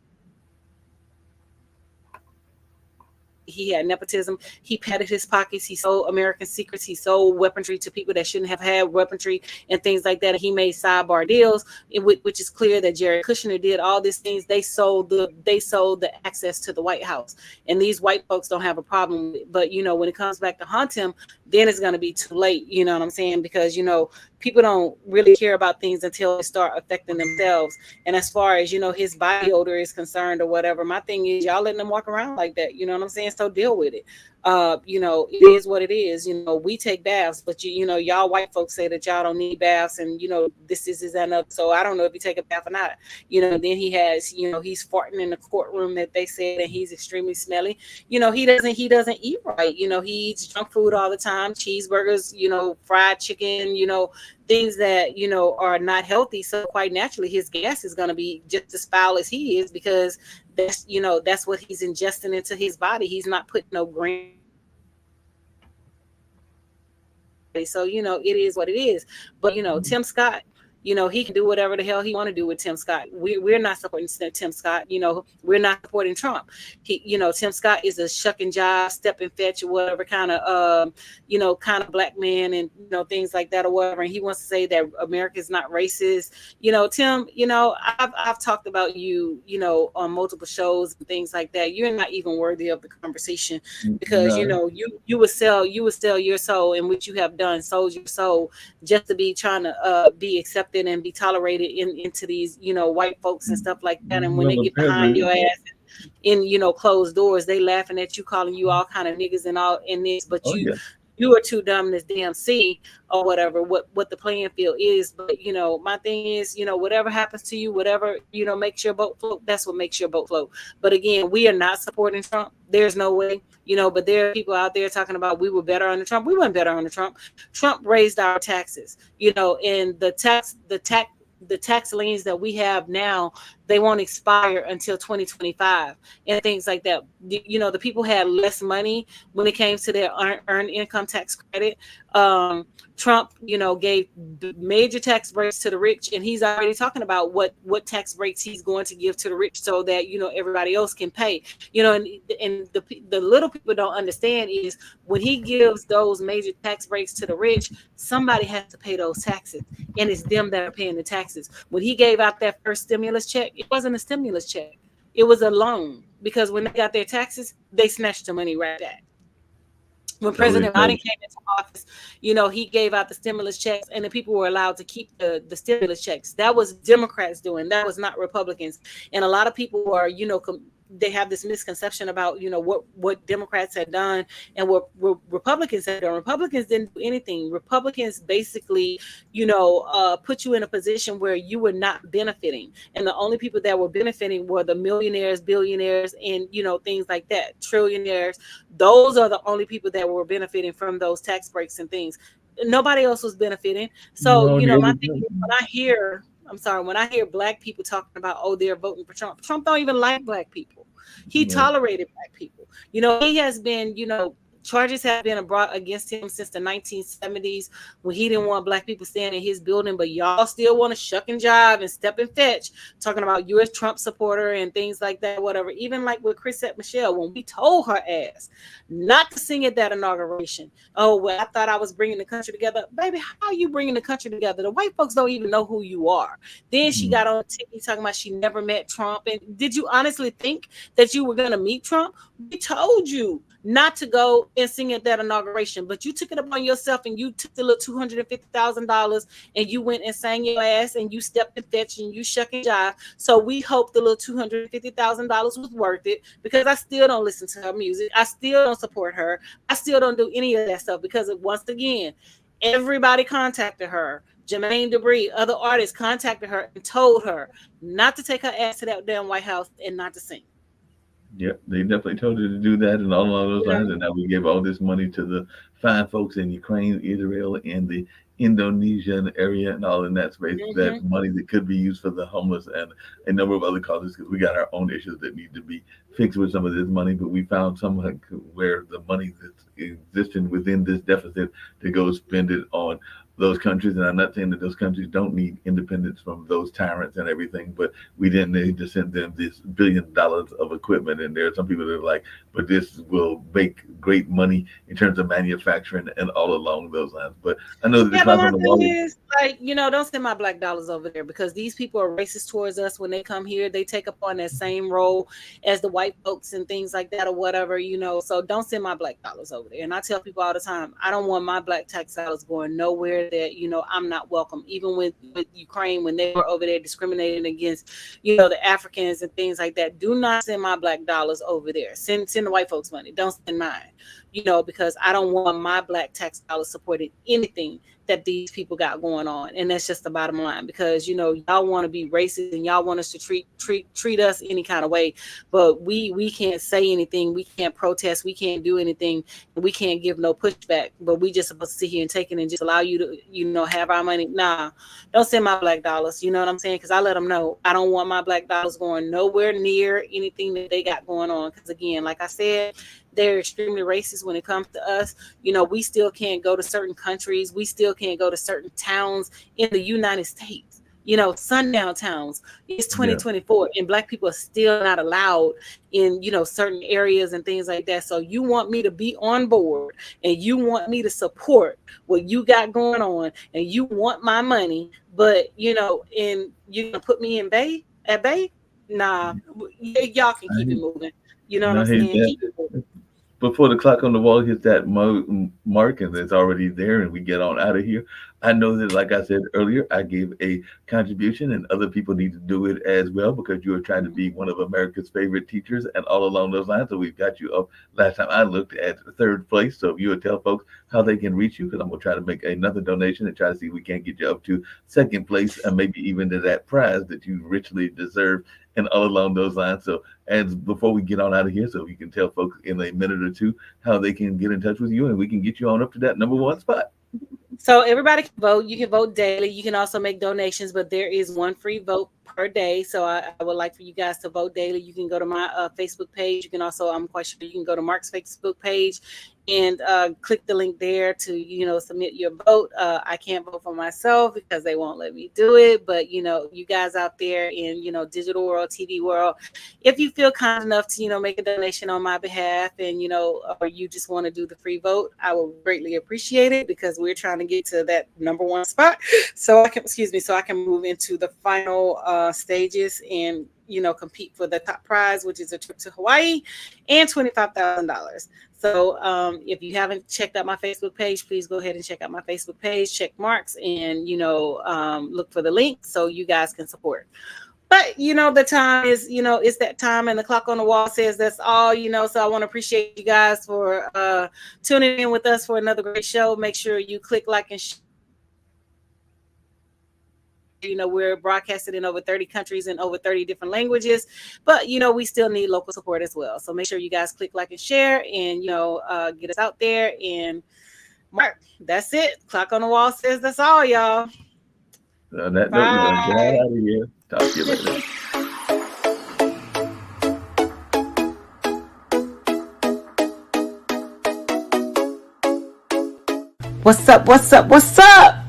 He had nepotism. He padded his pockets. He sold American secrets. He sold weaponry to people that shouldn't have had weaponry and things like that. And he made sidebar deals, which is clear that Jared Kushner did all these things. They sold the access to the White House, and these white folks don't have a problem with it. But when it comes back to haunt him, then it's going to be too late. You know what I'm saying? Because people don't really care about things until they start affecting themselves. And as far as his body odor is concerned or whatever, my thing is, y'all letting them walk around like that. You know what I'm saying? So deal with it. It is what it is. We take baths, but y'all white folks say that y'all don't need baths, and this is enough. So I don't know if you take a bath or not. Then he has, he's farting in the courtroom that they said, and he's extremely smelly. He doesn't eat right. He eats junk food all the time, cheeseburgers, fried chicken, things that are not healthy. So quite naturally his gas is going to be just as foul as he is, because that's what he's ingesting into his body. He's not putting no green. So it is what it is. But Tim Scott, You know, he can do whatever the hell he want to do with Tim Scott. We're not supporting Tim Scott. You know, we're not supporting Trump. Tim Scott is a shuck and jive, step and fetch, or whatever kind of, kind of black man, and things like that or whatever. And he wants to say that America is not racist. Tim, I've talked about you, on multiple shows and things like that. You're not even worthy of the conversation because No. you would sell your soul, and what you have done, sold your soul just to be trying to be accepted and be tolerated into these white folks and stuff like that. And when they Well, get behind your apparently, ass in closed doors, they laughing at you, calling you all kind of niggas and all in this, but oh yeah. you are too dumb to damn see or whatever what the playing field is. But my thing is, whatever happens to you, whatever makes your boat float, that's what makes your boat float. But again, we are not supporting Trump. There's no way. But there are people out there talking about we were better under Trump. We weren't better under Trump. Trump raised our taxes, and the tax liens that we have now, they won't expire until 2025 and things like that. The people had less money when it came to their earned income tax credit. Trump, gave major tax breaks to the rich, and he's already talking about what tax breaks he's going to give to the rich so that everybody else can pay. And the little people don't understand is when he gives those major tax breaks to the rich, somebody has to pay those taxes, and it's them that are paying the taxes. When he gave out that first stimulus check, it wasn't a stimulus check, it was a loan, because when they got their taxes, they snatched the money right back. When President Biden came into office, he gave out the stimulus checks, and the people were allowed to keep the stimulus checks. That was Democrats doing. That was not Republicans. And a lot of people are, they have this misconception about, what Democrats had done and what Republicans had done. Republicans didn't do anything. Republicans basically, put you in a position where you were not benefiting. And the only people that were benefiting were the millionaires, billionaires, and, things like that, trillionaires. Those are the only people that were benefiting from those tax breaks and things. Nobody else was benefiting. So, my thing is, when I hear black people talking about, oh, they're voting for Trump. Trump don't even like black people. He tolerated black people. He has been, charges have been brought against him since the 1970s when he didn't want black people staying in his building, but y'all still want to shuck and jive and step and fetch, talking about you as Trump supporter and things like that, whatever. Even like with Chrisette Michelle, when we told her ass not to sing at that inauguration. Oh, well, I thought I was bringing the country together. Baby, how are you bringing the country together? The white folks don't even know who you are. Then she got on TV talking about she never met Trump. And did you honestly think that you were going to meet Trump? We told you not to go and sing at that inauguration, but you took it upon yourself and you took the little $250,000 and you went and sang your ass and you stepped and fetched and you shuck and jive. So we hope the little $250,000 was worth it, because I still don't listen to her music. I still don't support her. I still don't do any of that stuff, because once again, everybody contacted her. Jermaine Dupri, other artists contacted her and told her not to take her ass to that damn White House and not to sing. Yep, they definitely told her to do that and all along those lines. And now we gave all this money to the fine folks in Ukraine, Israel, and the Indonesian area and all in that space. That's money that could be used for the homeless and a number of other causes, because we got our own issues that need to be fixed with some of this money. But we found some where the money that's existing within this deficit to go spend it on those countries. And I'm not saying that those countries don't need independence from those tyrants and everything, but we didn't need to send them this $1 billion of equipment. And there are some people that are like, but this will make great money in terms of manufacturing and all along those lines. But I know that but my thing is, like, don't send my black dollars over there, because these people are racist towards us. When they come here, they take upon that same role as the white folks and things like that or whatever, so don't send my black dollars over there. And I tell people all the time, I don't want my black tax dollars going nowhere that I'm not welcome. Even with Ukraine, when they were over there discriminating against the Africans and things like that, do not send my black dollars over there. Send the white folks money, don't send mine, because I don't want my black tax dollars supporting anything that these people got going on. And that's just the bottom line, because y'all want to be racist and y'all want us to treat us any kind of way, but we can't say anything, we can't protest, we can't do anything, and we can't give no pushback, but we just supposed to sit here and take it and just allow you to have our money. Nah, don't send my black dollars, you know what I'm saying? Because I let them know I don't want my black dollars going nowhere near anything that they got going on, because again, like I said, they're extremely racist when it comes to us. You know, we still can't go to certain countries. We still can't go to certain towns in the United States. You know, sundown towns. It's Yeah. 2024 and Black people are still not allowed in, you know, certain areas and things like that. So you want me to be on board and you want me to support what you got going on and you want my money, but you know, and you're gonna put me in bay? Nah, y'all can keep it moving. You know what No, I'm hey, saying? that, Keep it moving. before the clock on the wall hits that mark and it's already there and we get on out of here, I know that, like I said earlier, I gave a contribution and other people need to do it as well because you are trying to be one of America's favorite teachers and all along those lines. So we've got you up. Last time I looked at third place. So if you would tell folks how they can reach you, because I'm going to try to make another donation and try to see if we can't get you up to second place and maybe even to that prize that you richly deserve and all along those lines. So as before we get on out of here, so you can tell folks in a minute or two how they can get in touch with you and we can get you on up to that number one spot. So everybody can vote. You can vote daily. You can also make donations, but there is one free vote per day. So I would like for you guys to vote daily. You can go to my Facebook page. You can also, I'm quite sure you can go to Mark's Facebook page and click the link there to, you know, submit your vote. I can't vote for myself because they won't let me do it. But, you know, you guys out there in, you know, digital world, TV world, if you feel kind enough to, you know, make a donation on my behalf and, you know, or you just want to do the free vote, I will greatly appreciate it because we're trying to get to that number one spot. So I can move into the final stages and, you know, compete for the top prize, which is a trip to Hawaii and $25,000. So if you haven't checked out my Facebook page, please go ahead and check out my Facebook page, check Marks, and, you know, look for the link so you guys can support. But, you know, the time is, you know, it's that time and the clock on the wall says that's all, you know, so I want to appreciate you guys for tuning in with us for another great show. Make sure you click like and share. You know, we're broadcasted in over 30 countries and over 30 different languages, but, you know, we still need local support as well. So make sure you guys click like and share and, you know, get us out there. And Mark, that's it. Clock on the wall says that's all, y'all. On that note, we're going to get out of here. Talk to you later. What's up? What's up? What's up?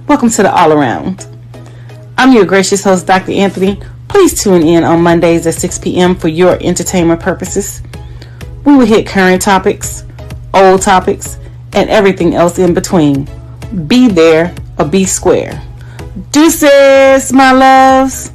Welcome to the All Around. I'm your gracious host, Dr. Anthony. Please tune in on Mondays at 6 p.m. for your entertainment purposes. We will hit current topics, old topics, and everything else in between. Be there or be square. Deuces, my loves.